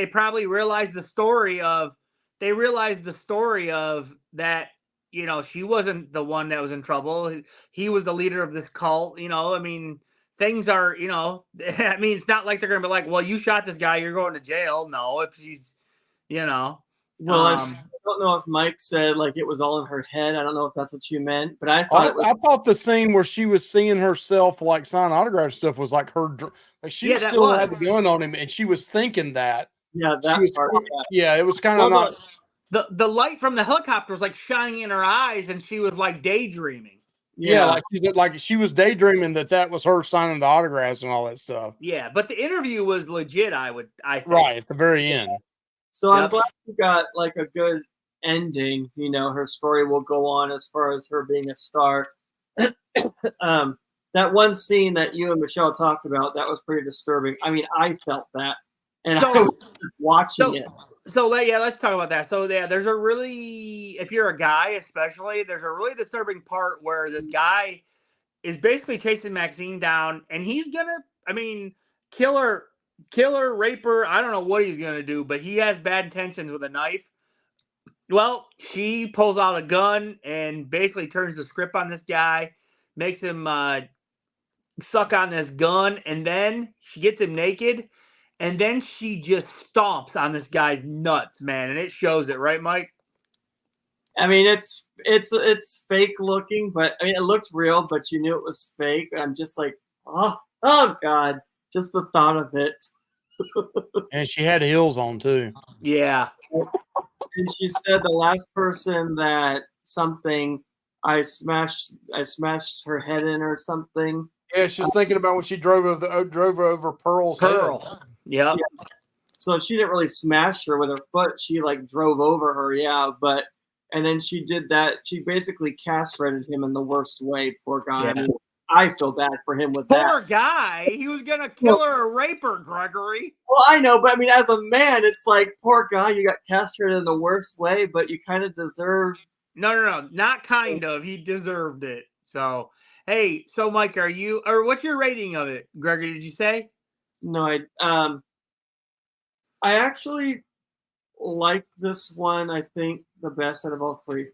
probably realized the story of that, she wasn't the one that was in trouble. He was the leader of this cult. Things are, it's not like they're going to be like, well, you shot this guy, you're going to jail. No, if she's, Well, I don't know if Mike said it was all in her head. I don't know if that's what you meant, but I thought the scene where she was seeing herself sign autograph stuff was her. She still had the gun on him, and she was thinking that. Yeah, that part. Yeah, it was kind of not. The light from the helicopter was shining in her eyes, and she was daydreaming. Yeah, like she was daydreaming that was her signing the autographs and all that stuff. Yeah, but the interview was legit. I think. Right at the very end. So I'm glad you got like a good ending. You know, her story will go on as far as her being a star. That one scene that you and Michelle talked about, that was pretty disturbing. I mean, I felt that, and I was just watching it. So let's talk about that. So yeah, there's a really, if you're a guy especially, there's a really disturbing part where this guy is basically chasing Maxxxine down, and he's gonna, I mean, kill her, rape her. I don't know what he's gonna do, but he has bad intentions with a knife. Well, she pulls out a gun and basically turns the script on this guy, makes him suck on this gun, and then she gets him naked, and then she just stomps on this guy's nuts, man, and it shows it, right, Mike? I mean, it's fake looking, but I mean, it looked real, but you knew it was fake. I'm just like, oh God, just the thought of it. And she had heels on too. Yeah. And she said the last person that something I smashed her head in or something. Yeah, she's thinking about when she drove over Pearl's head. Yep. Yeah. So she didn't really smash her with her foot. She like drove over her, but and then she did that. She basically castrated him in the worst way. Poor guy. Yeah. I mean, I feel bad for him with Poor that. Poor guy. He was gonna kill her or rape her, Gregory. Well, I know, but I mean, as a man, it's like, poor guy, you got castrated in the worst way, but you kind of deserve. No, not kind of. He deserved it. So, hey, so Mike, what's your rating of it, Gregory? Did you say? No, I actually like this one. I think the best out of all three.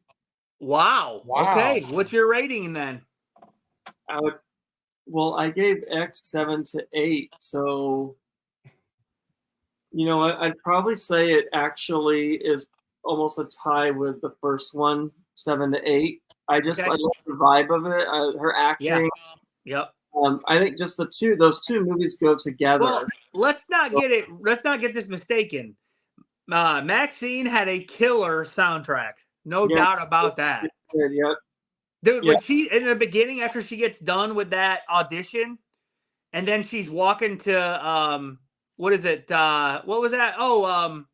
Wow. Okay, what's your rating then? I gave X 7 to 8, so I'd probably say it actually is almost a tie with the first one, 7 to 8. I love the vibe of it. Her acting. Yeah. Yep. I think just those two movies go together. Well, let's not get this mistaken. Maxxxine had a killer soundtrack, no doubt about that. Yep. Dude, when she in the beginning, after she gets done with that audition, and then she's walking to what is it? What was that? Oh,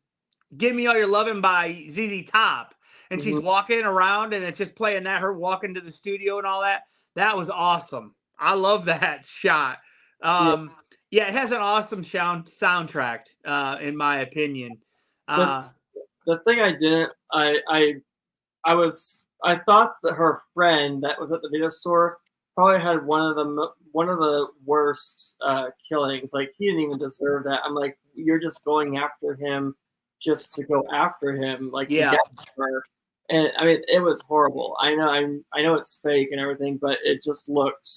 Give Me All Your Lovin' by ZZ Top. And she's walking around and it's just playing that, her walking to the studio and all that. That was awesome. I love that shot. It has an awesome soundtrack, in my opinion. The thing I didn't, I thought that her friend that was at the video store probably had one of the worst killings. Like, he didn't even deserve that. I'm like, you're just going after him just to go after him, like to get her. And I mean, it was horrible. I know it's fake and everything, but it just looked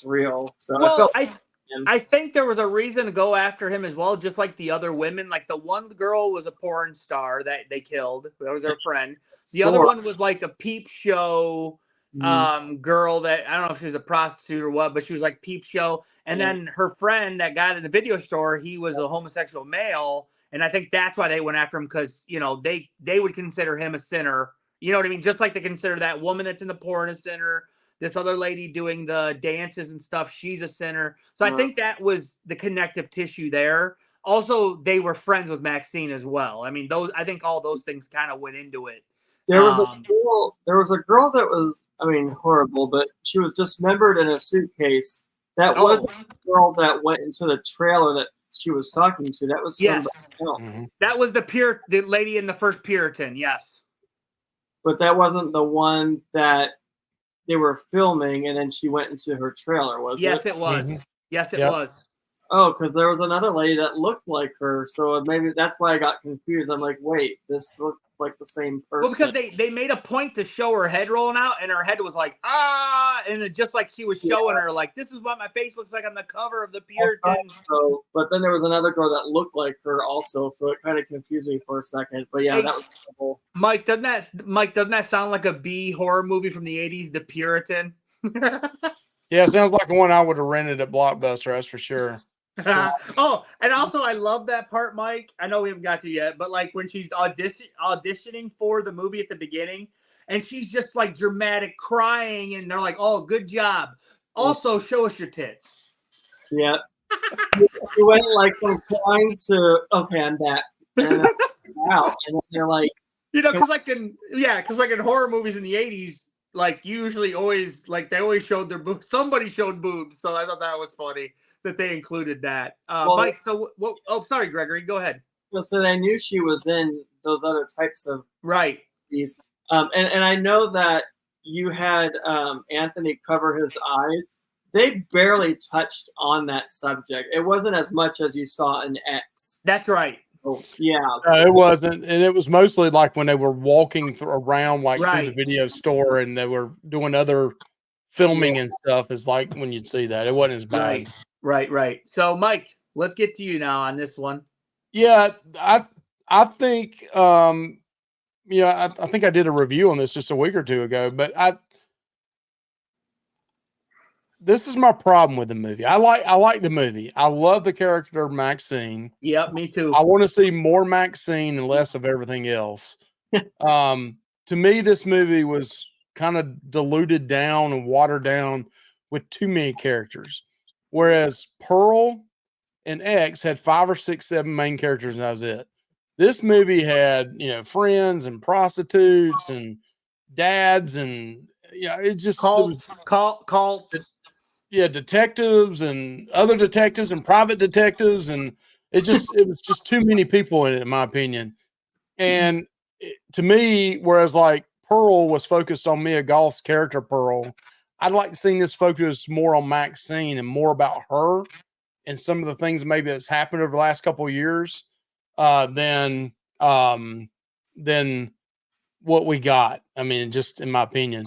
real. So I think there was a reason to go after him as well, just like the other women. Like, the one girl was a porn star that they killed. That was her friend. The other one was like a peep show girl that, I don't know if she was a prostitute or what, but she was like peep show. And then her friend, that guy in the video store, he was a homosexual male. And I think that's why they went after him, because, they would consider him a sinner. You know what I mean? Just like they consider that woman that's in the porn a sinner. This other lady doing the dances and stuff, she's a sinner. So I think that was the connective tissue there. Also, they were friends with Maxxxine as well. I mean, I think all those things kind of went into it. There was a girl that was, horrible, but she was dismembered in a suitcase. That wasn't the girl that went into the trailer that she was talking to. That was somebody else. Mm-hmm. That was the lady in the first Puritan, yes. But that wasn't the one that they were filming, and then she went into her trailer, was it? Yes, it was. Mm-hmm. Yes, it was. Oh, because there was another lady that looked like her, so maybe that's why I got confused. I'm like, wait, this looked like the same person. Well, because they made a point to show her head rolling out, and her head was like, and it just like she was showing her, like, this is what my face looks like on the cover of the Puritan. But then there was another girl that looked like her also, so it kind of confused me for a second. But yeah, that was cool. Mike, doesn't that sound like a B horror movie from the 80s, The Puritan? Yeah, it sounds like one I would have rented at Blockbuster, that's for sure. Oh, and also I love that part, Mike. I know we haven't got to yet, but like when she's auditioning for the movie at the beginning, and she's just like dramatic crying, and they're like, "Oh, good job." Also, show us your tits. Yeah. You went like from crying to okay, I'm back. And wow. And then they're like, Because like in horror movies in the 80s, like usually always like they always showed their boobs. Somebody showed boobs, so I thought that was funny that they included that. Well, Mike, so what? Oh, sorry, Gregory, go ahead. so I knew she was in those other types of Right. these, and I know that you had Anthony cover his eyes. They barely touched on that subject. It wasn't as much as you saw in X. That's right. Oh, yeah. It wasn't, and it was mostly like when they were walking around, like through Right. the video store, and they were doing other filming and stuff. Is like when you'd see that. It wasn't as bad. Right. So, Mike, let's get to you now on this one. Yeah, I think I think I did a review on this just a week or two ago, but this is my problem with the movie. I like the movie. I love the character of Maxxine. Yep, me too. I want to see more Maxxine and less of everything else. To me, this movie was kind of diluted down and watered down with too many characters. Whereas Pearl and X had 5 or 6, 7 main characters, and that was it. This movie had, friends and prostitutes and dads, and it just cults. Yeah, detectives and other detectives and private detectives, and it was just too many people in it, in my opinion. And to me, whereas like Pearl was focused on Mia Goth's character Pearl, I'd like to see this focus more on Maxxine and more about her and some of the things maybe that's happened over the last couple of years than what we got. I mean, just in my opinion.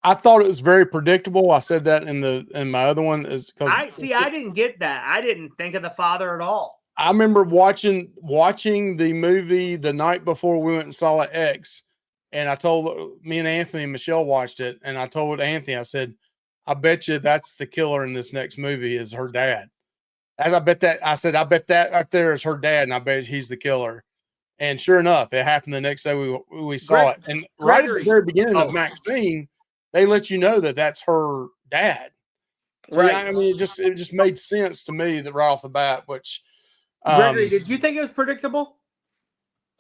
I thought it was very predictable. I said that in my other one is because I didn't get that. I didn't think of the father at all. I remember watching the movie the night before we went and saw it X, and I told me and Anthony and Michelle watched it, and I told Anthony, I said, I bet you that's the killer in this next movie is her dad. I bet that right there is her dad, and I bet he's the killer. And sure enough, it happened the next day we saw it. And right at the very beginning of Maxxine, they let you know that that's her dad. So, right. I mean, it just made sense to me that right off the bat, which Gregory, did you think it was predictable?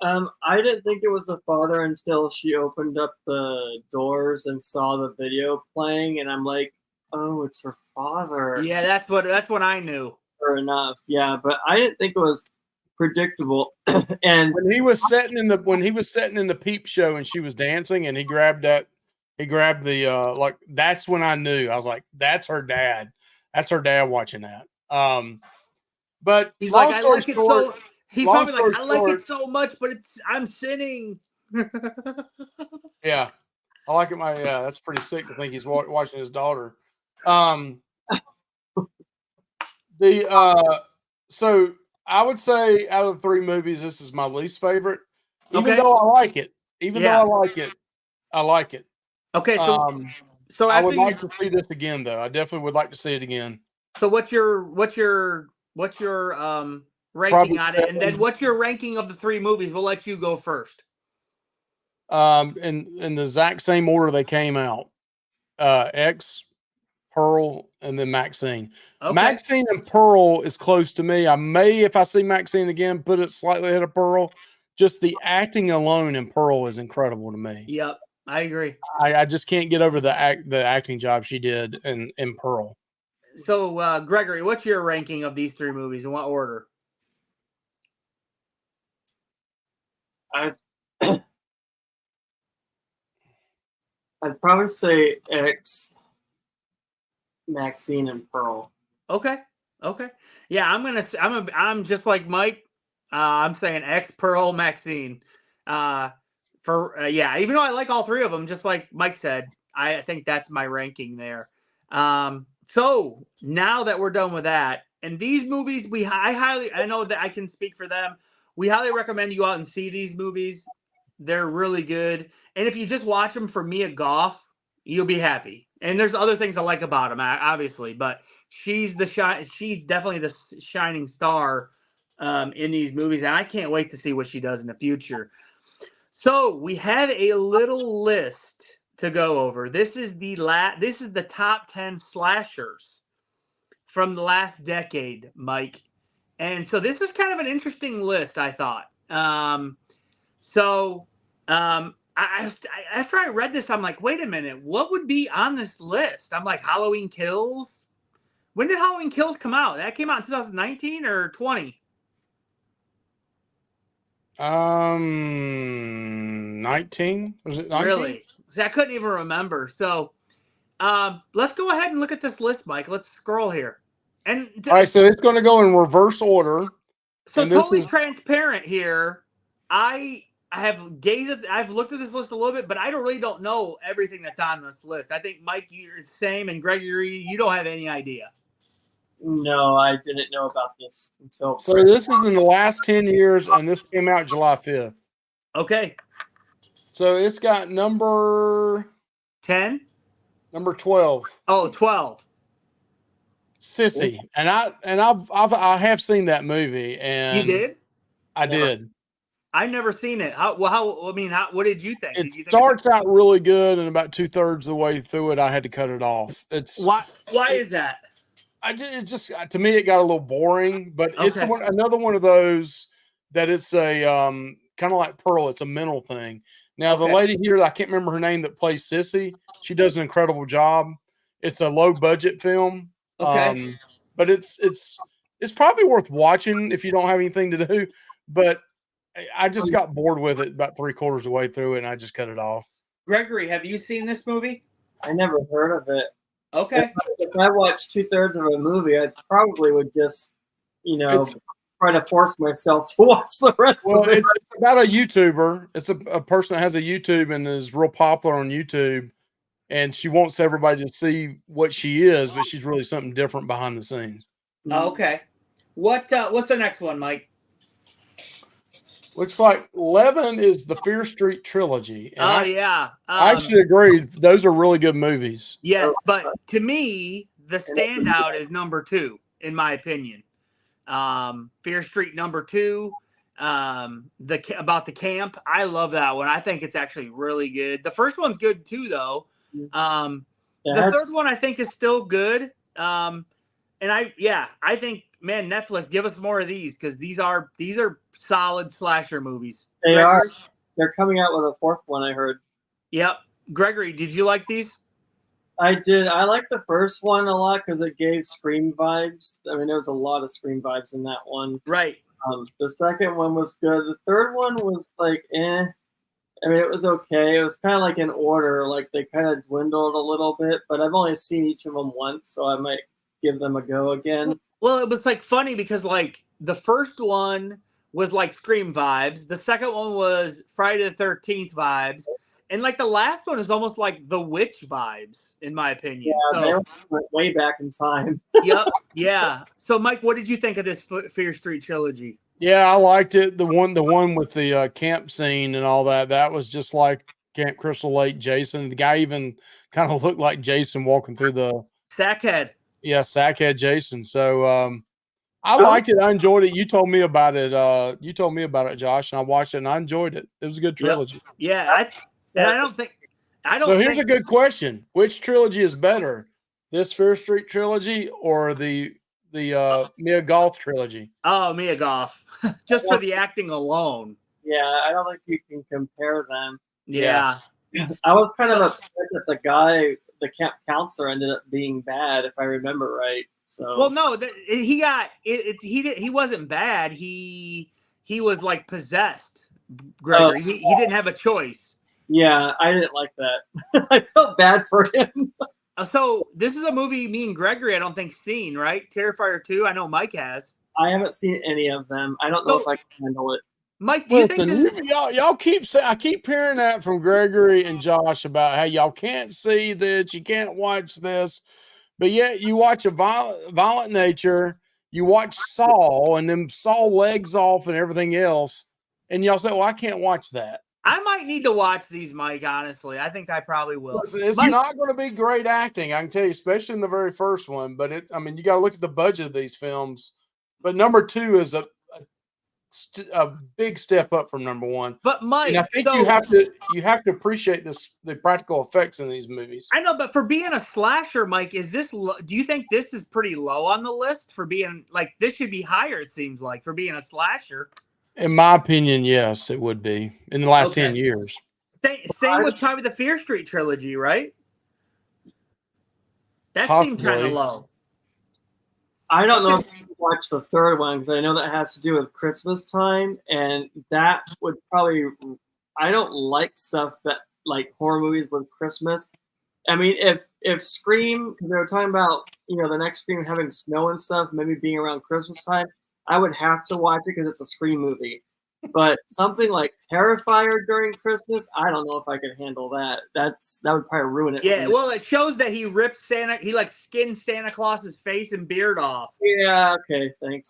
I didn't think it was the father until she opened up the doors and saw the video playing, and I'm like, oh, it's her father. Yeah, that's what I knew. Fair enough. Yeah, but I didn't think it was predictable. And when he was sitting in the peep show and she was dancing and he grabbed the like, that's when I knew. I was like, that's her dad. That's her dad watching that. But he's like, I like it so. He's probably like, I like it so much, but I'm sinning. Yeah, I like it. That's pretty sick to think he's watching his daughter. So I would say out of the 3 movies, this is my least favorite. Even though I like it. I like it. Okay, so I would like to see this again, though. I definitely would like to see it again. So what's your ranking on it, and then what's your ranking of the 3 movies? We'll let you go first. In the exact same order they came out, X, Pearl, and then Maxxine. Okay. Maxxine and Pearl is close to me. I may, if I see Maxxine again, put it slightly ahead of Pearl. Just the acting alone in Pearl is incredible to me. Yep, I agree. I just can't get over the acting job she did in Pearl. So, Gregory, what's your ranking of these 3 movies? In what order? I'd probably say X, Maxxine, and Pearl. Okay. Yeah, I'm just like Mike. I'm saying X, Pearl, Maxxine. Even though I like all 3 of them, just like Mike said, I think that's my ranking there. So now that we're done with that, and these movies, I know that I can speak for them. We highly recommend you go out and see these movies. They're really good. And if you just watch them for Mia Goth, you'll be happy. And there's other things I like about them, obviously, but she's definitely the shining star in these movies. And I can't wait to see what she does in the future. So we have a little list to go over. This is the top 10 slashers from the last decade, Mike. And so this is kind of an interesting list, I thought. So after I read this, I'm like, wait a minute, what would be on this list? I'm like, Halloween Kills. When did Halloween Kills come out? That came out in 2019 or 20? 19? Was it 19? Really? See, I couldn't even remember. So let's go ahead and look at this list, Mike. Let's scroll here. And All right, so it's going to go in reverse order. so and this totally is- transparent here. I've looked at this list a little bit, but I really don't know everything that's on this list. I think Mike, you're the same, and Gregory, you don't have any idea. No, I didn't know about this until. So this is in the last 10 years, and this came out July 5th. Okay. So it's got number 10? number 12. Oh, 12. Sissy. And I have seen that movie, and You did? I did. I've never seen it. What did you think? It Did you think starts out really good, and about 2/3 of the way through it, I had to cut it off. why is that? It just to me it got a little boring, but it's Okay. another one of those that it's a kind of like Pearl. It's a mental thing. Now the Okay. lady here, I can't remember her name, that plays Sissy. She does an incredible job. It's a low budget film, Okay. but it's probably worth watching if you don't have anything to do. But I just got bored with it about 3/4 of the way through it, and I just cut it off. Gregory, have you seen this movie? I never heard of it. Okay. If I watched 2/3 of a movie, I probably would just, try to force myself to watch the rest Well, of it. it's about a YouTuber. It's a person that has a YouTube and is real popular on YouTube, and she wants everybody to see what she is, but she's really something different behind the scenes. Okay. What's the next one, Mike? Looks like 11 is the Fear Street trilogy. And Yeah. I actually agree. Those are really good movies. Yes, but to me, the standout is number 2, in my opinion. Fear Street number 2. About the camp. I love that one. I think it's actually really good. The first one's good too, though. The third one I think is still good. And I think, man, Netflix, give us more of these, because these are solid slasher movies. They are. They're coming out with a 4th one, I heard. Yep. Gregory, did you like these? I did. I liked the first one a lot because it gave Scream vibes. I mean, there was a lot of Scream vibes in that one. Right. The second one was good. The third one was like, eh. I mean, it was okay. It was kind of like in order. Like, they kind of dwindled a little bit, but I've only seen each of them once, so I might give them a go again. Well, it was like funny because like the first one was like Scream vibes. The second one was Friday the 13th vibes. And like the last one is almost like The Witch vibes, in my opinion. Yeah, they went way back in time. Yep. Yeah. So, Mike, what did you think of this Fear Street trilogy? Yeah, I liked it. The one with the camp scene and all that. That was just like Camp Crystal Lake Jason. The guy even kind of looked like Jason walking through the Sackhead. Yeah, Sackhead Jason. So I liked it. I enjoyed it. You told me about it. Josh, and I watched it and I enjoyed it. It was a good trilogy. Yep. Yeah. I don't think. So here's a good question: which trilogy is better, this Fear Street trilogy or the Mia Goth trilogy? Oh, Mia Goth, just for the acting alone. Yeah, I don't think you can compare them. Yeah. I was kind of upset that the camp counselor, ended up being bad, if I remember right. So Well, no, he got it. He wasn't bad. He was like possessed. Gregory. He didn't have a choice. Yeah, I didn't like that. I felt bad for him. So this is a movie me and Gregory I don't think seen, right? Terrifier 2. I know Mike has. I haven't seen any of them. I don't know if I can handle it. Mike, do you think this is... y'all keep saying, I keep hearing that from Gregory and Josh about how y'all can't see this, you can't watch this, but yet you watch a violent nature, you watch Saw, and then Saw legs off and everything else, and y'all say, well, I can't watch that. I might need to watch these, Mike, honestly. I think I probably will. Listen, it's Mike, not going to be great acting, I can tell you, especially in the very first one. But you got to look at the budget of these films. But number 2 is a a big step up from number one. But Mike, and I think so, you have to appreciate the practical effects in these movies. I know, but for being a slasher, Mike, do you think this is pretty low on the list for being like this should be higher? It seems like for being a slasher. In my opinion, yes, it would be in the last 10 years. Same with probably the Fear Street trilogy, right? That seemed kind of low. I don't know if you watch the third one because I know that has to do with Christmas time, and that would probably. I don't like stuff that like horror movies with Christmas. I mean, if Scream, because they were talking about the next Scream having snow and stuff, maybe being around Christmas time, I would have to watch it because it's a Scream movie. But something like Terrifier during Christmas, I don't know if I could handle that. That would probably ruin it. Yeah, well, it shows that he ripped he like skinned Santa Claus's face and beard off. Yeah, okay, thanks.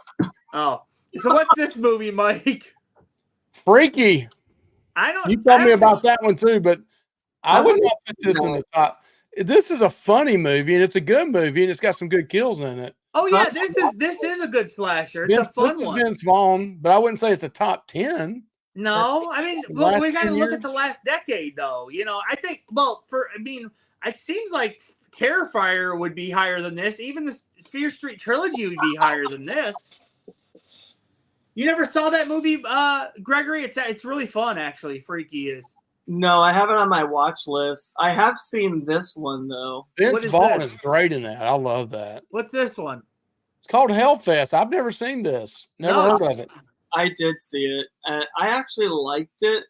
Oh, so what's this movie, Mike? Freaky. You told me about that one too, but I would not put this in the top. This is a funny movie and it's a good movie and it's got some good kills in it. Oh yeah, this is a good slasher. It's a fun one. This is Vince Vaughn, but I wouldn't say it's a top 10. No, I mean, well, we got to look at the last decade, though. I think, it seems like Terrifier would be higher than this. Even the Fear Street trilogy would be higher than this. You never saw that movie, Gregory? It's really fun, actually. Freaky is. No, I have it on my watch list. I have seen this one though. Vince Vaughn is great in that. I love that. What's this one? It's called Hellfest. I've never seen this. Never heard of it. I did see it, and I actually liked it.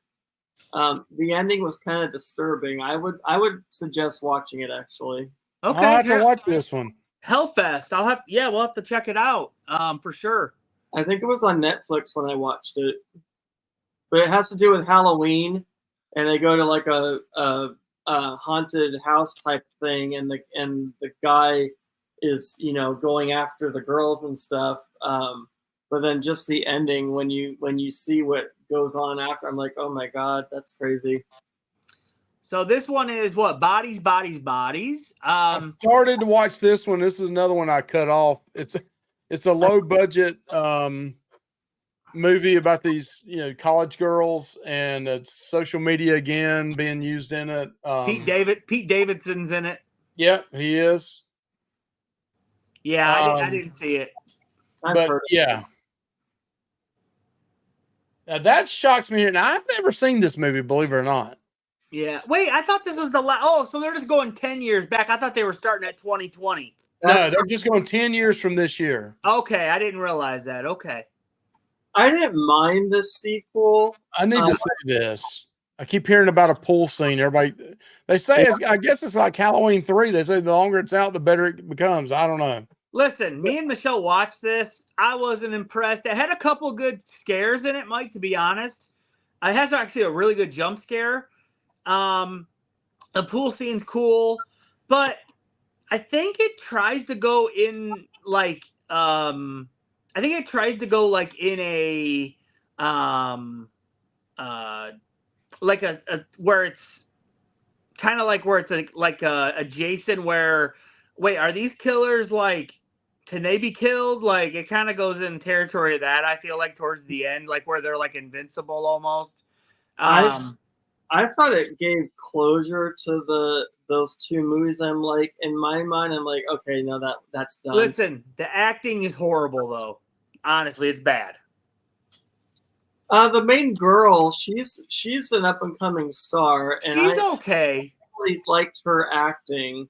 The ending was kind of disturbing. I would suggest watching it actually. Okay, I'll have to watch this one. Hellfest. We'll have to check it out. For sure. I think it was on Netflix when I watched it, but it has to do with Halloween. And they go to like a haunted house type thing, and the guy is going after the girls and stuff. But then just the ending when you see what goes on after, I'm like, oh my god, that's crazy. So this one is what? Bodies, Bodies, Bodies. I started to watch this one. This is another one I cut off. It's a low budget movie about these college girls, and it's social media again being used in it. Pete Davidson's in it. Yeah, he is. Yeah, I didn't see it. But yeah. Now that shocks me. And I've never seen this movie, believe it or not. Yeah. Wait, I thought this was the last. Oh, so they're just going 10 years back. I thought they were starting at 2020. No, they're just going 10 years from this year. Okay, I didn't realize that. Okay. I didn't mind the sequel. I need to say this. I keep hearing about a pool scene. They say, I guess it's like Halloween 3. They say the longer it's out, the better it becomes. I don't know. Listen, me and Michelle watched this. I wasn't impressed. It had a couple good scares in it, Mike, to be honest. It has actually a really good jump scare. The pool scene's cool, but I think it tries to go in like in a like a where it's kind of like where it's like a Jason where are these killers like can they be killed? Like it kind of goes in territory of that. I feel like towards the end, like where they're like invincible almost. I thought it gave closure to those two movies. I'm like, in my mind, I'm like, okay, no, that's done. Listen, the acting is horrible though. Honestly, it's bad. The main girl, she's an up and coming star, and she's okay. I really liked her acting.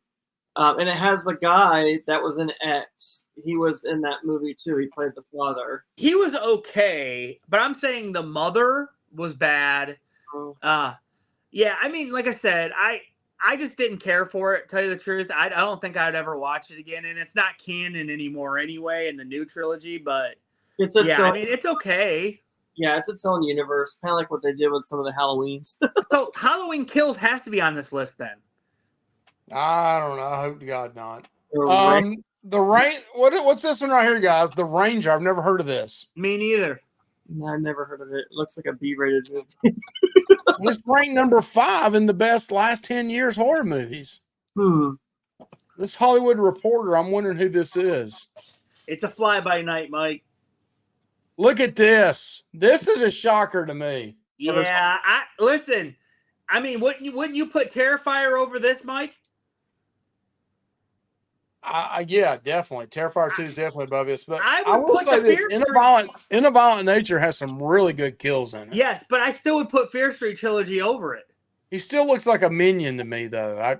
And it has a guy that was in X. He was in that movie too. He played the father. He was okay, but I'm saying the mother was bad. Yeah, I mean, like I said, I just didn't care for it, tell you the truth. I don't think I'd ever watch it again, and it's not canon anymore anyway in the new trilogy, but I mean, it's okay. Yeah, it's its own universe, kind of like what they did with some of the Halloweens. So Halloween Kills has to be on this list then. I don't know. I hope to God not. The rain. What's this one right here, guys? The Ranger. I've never heard of this. Me neither. No, I've never heard of it. It looks like a B-rated movie. It's ranked number 5 in the best last 10 years horror movies. This Hollywood Reporter. I'm wondering who this is. It's a fly-by-night, Mike. Look at this. This is a shocker to me. Yeah, listen. I mean, wouldn't you put Terrifier over this, Mike? Yeah, definitely. Terrifier 2 is definitely above this. But I I would will put say the this: Fear In a Violent Nature has some really good kills in it. Yes, but I still would put Fear Street trilogy over it. He still looks like a minion to me, though.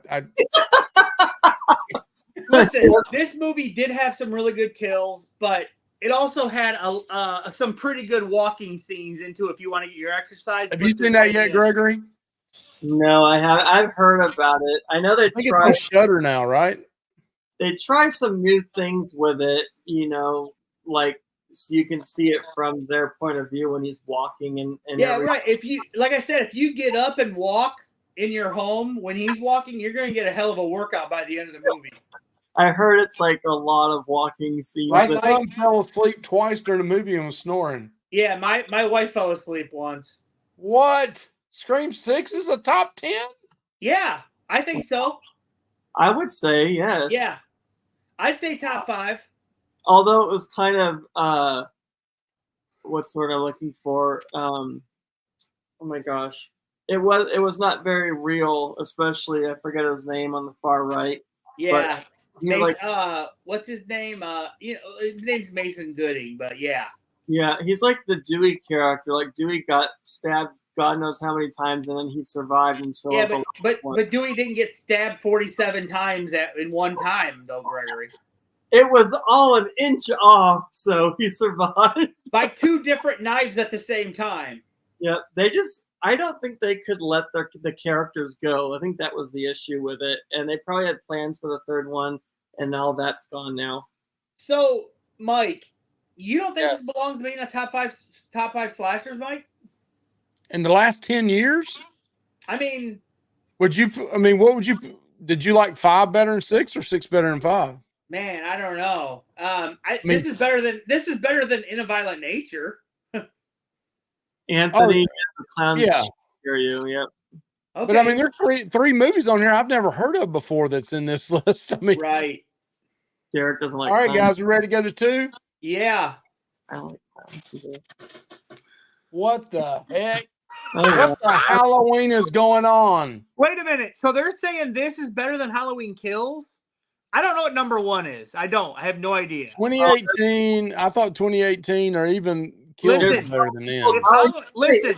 Listen, this movie did have some really good kills, but it also had some pretty good walking scenes into if you want to get your exercise. Have you seen that yet, Gregory? No, I have. I've heard about it. I know they I think tried. it's on Shudder now, right? They try some new things with it. Like so you can see it from their point of view when he's walking and yeah, everything. right. If you, like I said, if you get up and walk in your home when he's walking, you're going to get a hell of a workout by the end of the movie. I heard it's like a lot of walking scenes. My son fell asleep twice during the movie and was snoring. Yeah, my wife fell asleep once. What? Scream 6 is a top 10? Yeah, I think so. I would say yes. Yeah, I'd say top 5. Although it was kind of what's what I'm looking for. Oh my gosh, it was not very real. Especially I forget his name on the far right. Yeah. Mason, what's his name? His name's Mason Gooding, but yeah. Yeah, he's like the Dewey character. Like Dewey got stabbed God knows how many times, and then he survived until. Yeah, but Dewey didn't get stabbed 47 times in one time, though, Gregory. It was all an inch off, so he survived by 2 different knives at the same time. Yeah, I don't think they could let the characters go. I think that was the issue with it. And they probably had plans for the third one, and now that's gone now. So, Mike, you don't think this belongs to being a top five slashers, Mike? In the last 10 years? I mean, what would you, did you like 5 better than 6 or 6 better than 5? Man, I don't know. This is better than In a Violent Nature. Anthony, the clown. Yeah. Hear you. Yep. Okay. But I mean, there's three movies on here I've never heard of before that's in this list. I mean, right. Derek doesn't like. All right, guys, we ready to go to 2? Yeah. I like clowns too. What the heck? What the Halloween is going on? Wait a minute. So they're saying this is better than Halloween Kills? I don't know what number 1 is. I have no idea. 2018. I thought 2018 or even Kills is better than them. Listen.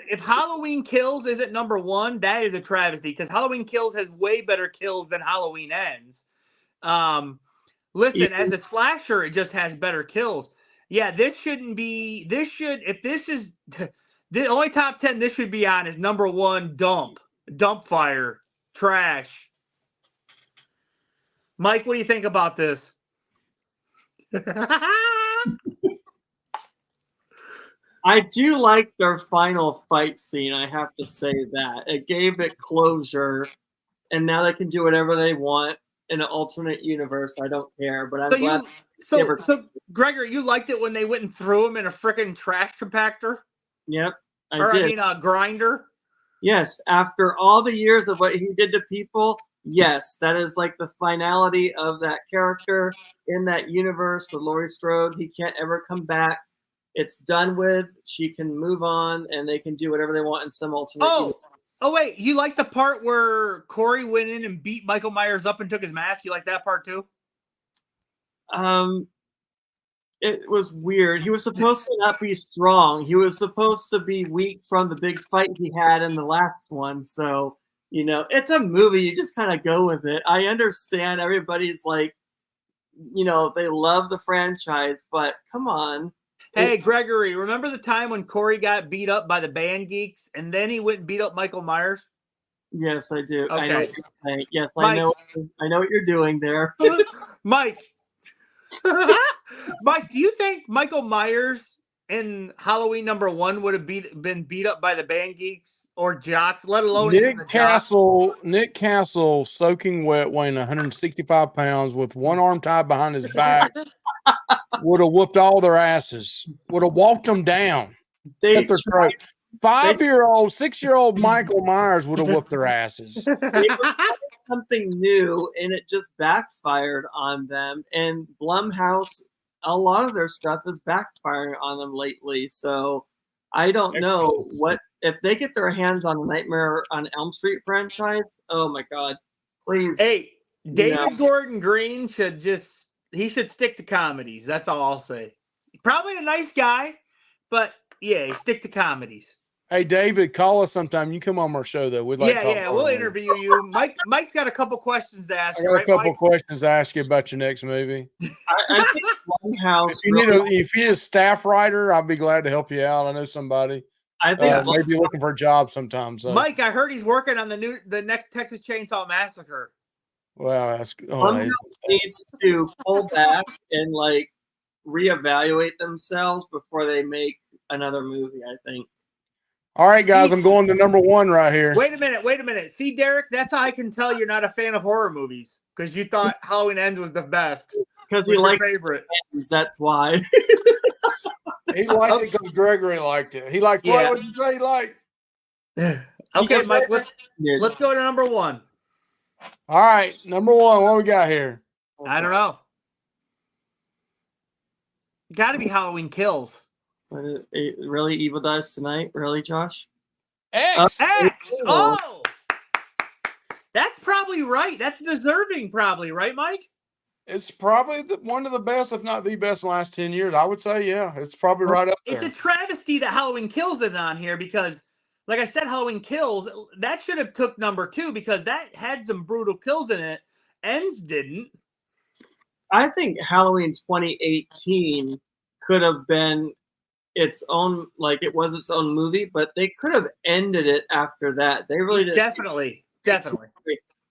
If Halloween Kills isn't number 1, that is a travesty because Halloween Kills has way better kills than Halloween Ends. Listen, as a slasher, it just has better kills. Yeah, this shouldn't be. This should. If this is the only top 10, this should be on is number 1. Dump fire, trash. Mike, what do you think about this? I do like their final fight scene. I have to say that it gave it closure, and now they can do whatever they want in an alternate universe. I don't care, but I'm glad. So, Gregory, you liked it when they went and threw him in a freaking trash compactor? Yep, I mean, a grinder. Yes, after all the years of what he did to people. Yes, that is like the finality of that character in that universe with Laurie Strode. He can't ever come back. It's done with. She can move on, and they can do whatever they want in some alternate universe. Oh, wait. You like the part where Corey went in and beat Michael Myers up and took his mask? You like that part too? It was weird. He was supposed to not be strong. He was supposed to be weak from the big fight he had in the last one. So, it's a movie. You just kind of go with it. I understand everybody's like, they love the franchise, but come on. Hey, Gregory, remember the time when Corey got beat up by the band geeks and then he went and beat up Michael Myers? Yes, I do. Okay. I know what you're saying. Yes, Mike, I know what you're doing there. Mike, do you think Michael Myers in Halloween number 1 would have been beat up by the band geeks or jocks, let alone Nick Castle, soaking wet, weighing 165 pounds with one arm tied behind his back, would have whooped all their asses, would have walked them down. 5-year-old, 6-year-old Michael Myers would have whooped their asses. Something new, and it just backfired on them. And Blumhouse a lot of their stuff is backfiring on them lately. So I don't know what if they get their hands on the Nightmare on Elm Street franchise. Oh my God, please. Hey, David Gordon Green should stick to comedies. That's all I'll say. Probably a nice guy, but yeah, stick to comedies. Hey, David, call us sometime. You come on our show, though. We'd like to talk. Yeah, we'll interview you. Mike's got a couple questions to ask. I got a couple questions to ask you about your next movie. I think Blumhouse. If you need a staff writer, I'll be glad to help you out. I know somebody. I think maybe looking for a job sometime. So. Mike, I heard he's working on the next Texas Chainsaw Massacre. Wow, Blumhouse needs to pull back and like reevaluate themselves before they make another movie. I think. All right, guys, I'm going to number 1 right here. Wait a minute. See, Derek, that's how I can tell you're not a fan of horror movies because you thought Halloween Ends was the best. Because he liked favorite. Ends, that's why. He liked it because Gregory liked it. He liked what would you say he liked? Okay, Mike, let's go to number 1. All right, number 1. What we got here? I don't know. Got to be Halloween Kills. Really, Evil Dies Tonight? Really, Josh? X. Oh, that's probably right. That's deserving, probably right, Mike. It's probably one of the best, if not the best, in the last 10 years. I would say, yeah, it's probably right up there. It's a travesty that Halloween Kills is on here because, like I said, Halloween Kills, that should have took number 2 because that had some brutal kills in it. Ends didn't. I think Halloween 2018 could have been its own, like it was its own movie, but they could have ended it after that. They really did. Definitely.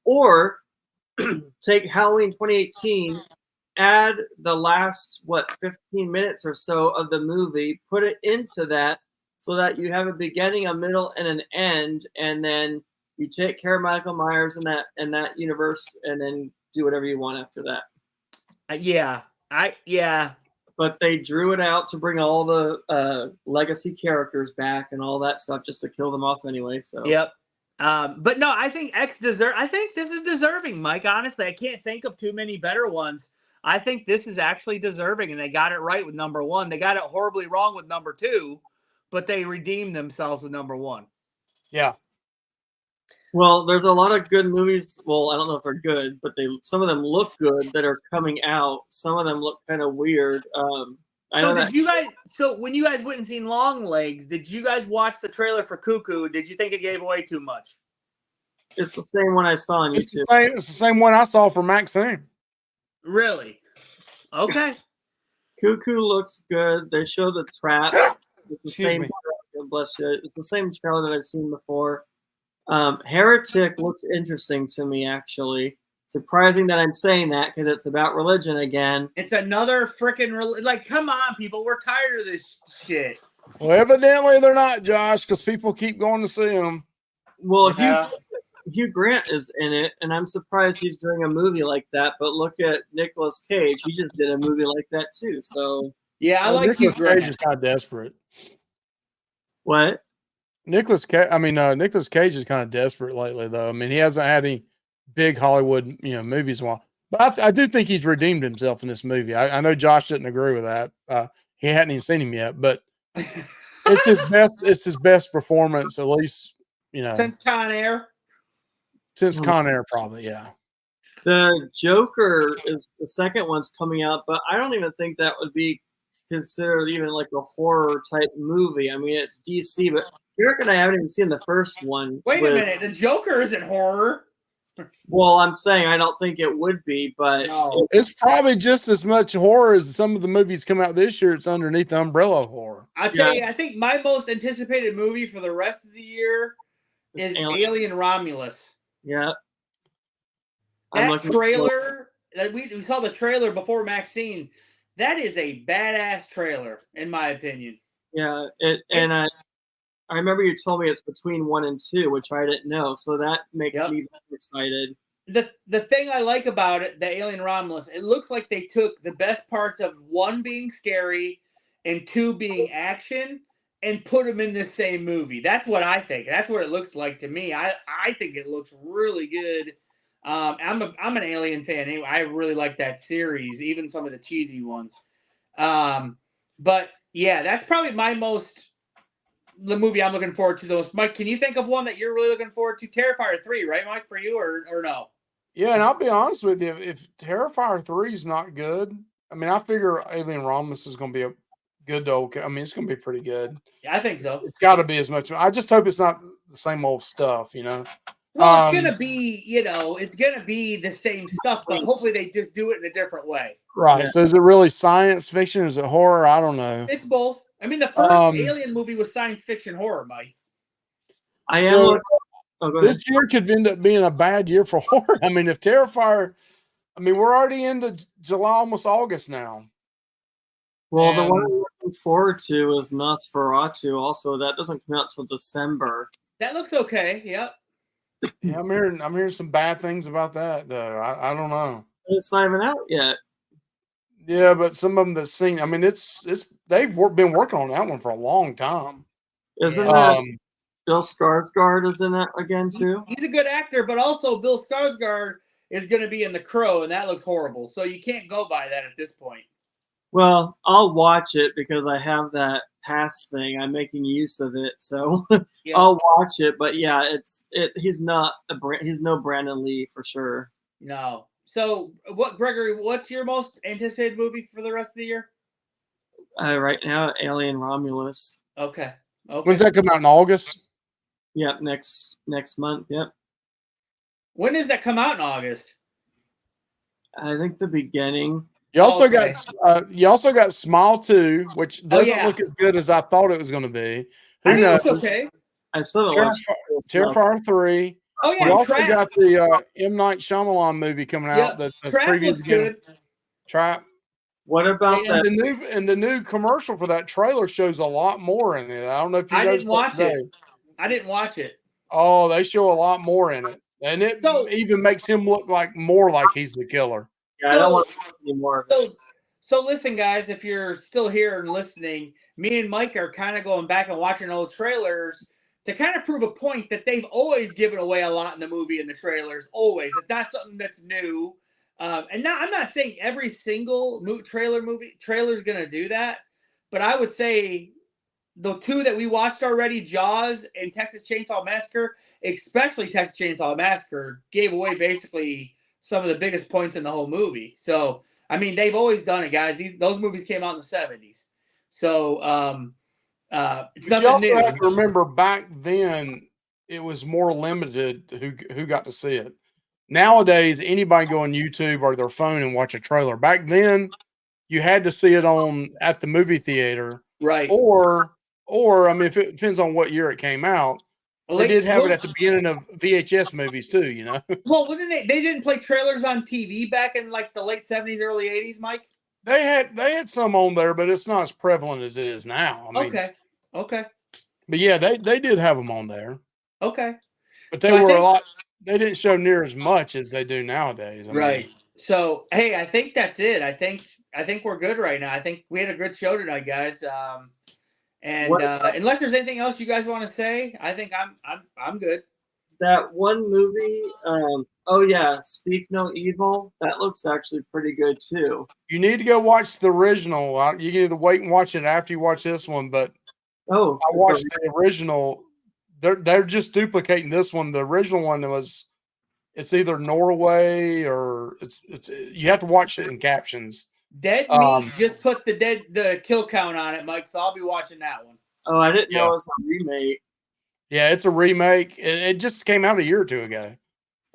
Or take Halloween 2018, add the last 15 minutes or so of the movie, put it into that so that you have a beginning, a middle, and an end, and then you take care of Michael Myers in that universe, and then do whatever you want after that. Yeah. But they drew it out to bring all the legacy characters back and all that stuff just to kill them off anyway. So yep. But no, I think I think this is deserving, Mike. Honestly, I can't think of too many better ones. I think this is actually deserving, and they got it right with number 1. They got it horribly wrong with number 2, but they redeemed themselves with number 1. Yeah. Well, there's a lot of good movies. Well, I don't know if they're good, but some of them look good that are coming out. Some of them look kind of weird. So when you guys went and seen Long Legs, did you guys watch the trailer for Cuckoo? Did you think it gave away too much? It's the same one I saw on YouTube. It's the same one I saw for Maxxxine. Really? Okay. Cuckoo looks good. They show the trap. It's the same. Bless you. It's the same trailer that I've seen before. Heretic looks interesting to me, actually. Surprising that I'm saying that because it's about religion again. It's another freaking come on, people. We're tired of this shit. Well, evidently they're not, Josh, because people keep going to see them. Well, yeah. Hugh Grant is in it, and I'm surprised he's doing a movie like that. But look at Nicolas Cage; he just did a movie like that too. So yeah, I like Hugh Grant. Cage is kind of desperate. What? Nicolas Cage is kind of desperate lately, though. I mean, he hasn't had any big Hollywood, movies in a while. But I do think he's redeemed himself in this movie. I know Josh didn't agree with that. He hadn't even seen him yet, but it's his best. It's his best performance, at least since Con Air. Since Con Air, probably, yeah. The Joker is the second one's coming out, but I don't even think that would be considered even like a horror type movie. I mean, it's DC, but Derek and I haven't even seen the first one. Wait a minute, the Joker isn't horror. Well, I'm saying I don't think it would be, but it's probably just as much horror as some of the movies come out this year. It's underneath the umbrella of horror. I'll tell you, I think my most anticipated movie for the rest of the year is Alien Romulus. Yeah. That trailer, we saw the trailer before Maxxxine. That is a badass trailer, in my opinion. Yeah, I remember you told me it's between 1 and 2, which I didn't know. So that makes me excited. The thing I like about it, the Alien Romulus, it looks like they took the best parts of 1 being scary and 2 being action and put them in the same movie. That's what I think. That's what it looks like to me. I think it looks really good. I'm an Alien fan anyway. I really like that series, even some of the cheesy ones. But yeah, that's probably the movie I'm looking forward to the most. Mike, can you think of one that you're really looking forward to? Terrifier 3, right, Mike, for you, or no? Yeah, and I'll be honest with you, if Terrifier 3 is not good, I mean, I figure Alien Romulus is going to be a good to okay. I mean, it's going to be pretty good. Yeah, I think so. It's got to be as much. I just hope it's not the same old stuff, you know. Well, it's gonna be, it's gonna be the same stuff, but hopefully they just do it in a different way. Right. Yeah. So is it really science fiction? Is it horror? I don't know. It's both. I mean, the first Alien movie was science fiction horror, Mike. I am. So Go this ahead. year could end up being a bad year for horror. I mean, if Terrifier, I mean, we're already into July, almost August now. Well, the one I'm looking forward to is Nosferatu. Also, that doesn't come out till December. That looks okay. Yep. Yeah, I'm hearing some bad things about that though. I don't know. It's not even out yet. Yeah, but some of them that seen, I mean, they've been working on that one for a long time. Isn't that Bill Skarsgård is in that again too? He's a good actor, but also Bill Skarsgård is going to be in The Crow, and that looks horrible. So you can't go by that at this point. Well, I'll watch it because I have that pass thing. I'm making use of it, so Yeah. I'll watch it. But yeah, he's no Brandon Lee for sure. No. So Gregory, what's your most anticipated movie for the rest of the year? Right now, Alien Romulus. Okay. When's that come out, in August? Yep, next month. Yep. When does that come out in August? I think the beginning. You also got Smile 2, which doesn't look as good as I thought it was going to be. I think it's okay. I still Terrifier 3. Oh yeah, you also got the M. Night Shyamalan movie coming out. Yeah, The Trap looks good. Trap. What about that? The new commercial for that trailer shows a lot more in it. I don't know if you noticed. I didn't watch it. Oh, they show a lot more in it, and it even makes him look more like he's the killer. Yeah, I don't want to watch any more of it. So listen, guys, if you're still here and listening, me and Mike are kind of going back and watching old trailers to kind of prove a point that they've always given away a lot in the movie and the trailers. Always, it's not something that's new. And now I'm not saying every single trailer is going to do that, but I would say the two that we watched already, Jaws and Texas Chainsaw Massacre, especially Texas Chainsaw Massacre, gave away basically some of the biggest points in the whole movie. So, I mean, they've always done it, guys. Those movies came out in the 70s. So, it's but you also have to remember back then it was more limited who got to see it. Nowadays, anybody go on YouTube or their phone and watch a trailer. Back then, you had to see it at the movie theater, right? Or I mean, if it depends on what year it came out. Well, they did have it at the beginning of VHS movies too, you know. Well, they didn't play trailers on TV back in like the late 70s, early 80s, Mike? They had some on there, but it's not as prevalent as it is now. I mean, okay. But yeah, they did have them on there. Okay. But they were a lot. They didn't show near as much as they do nowadays. I right. mean, so hey, I think that's it. I think we're good right now. I think we had a good show tonight, guys. Unless there's anything else you guys want to say, I think I'm good. That one movie, oh yeah, Speak No Evil, that looks actually pretty good too. You need to go watch the original. You can either wait and watch it after you watch this one, but I watched the original. They're just duplicating this one. The original one it's either Norway or it's you have to watch it in captions. Dead Meat just put the kill count on it, Mike. So I'll be watching that one. Oh, I didn't know it was a remake. Yeah, it's a remake. It just came out a year or two ago.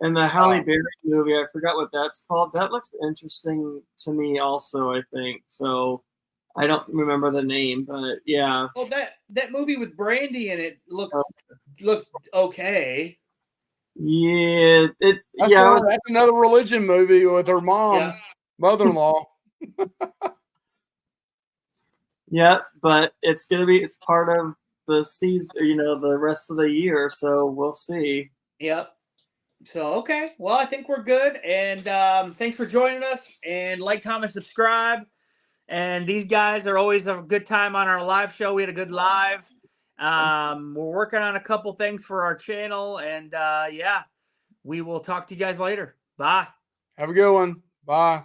And the Halle Berry movie, I forgot what that's called. That looks interesting to me, also. I think so. I don't remember the name, but yeah. Oh, that movie with Brandy in it looks okay. Yeah, that's another religion movie with her mom, mother-in-law. Yeah, but it's part of the season, the rest of the year, so we'll see. Yep. So okay, well, I think we're good, and thanks for joining us. And like, comment, subscribe. And these guys are always a good time on our live show. We had a good live. We're working on a couple things for our channel, and we will talk to you guys later. Bye. Have a good one. Bye.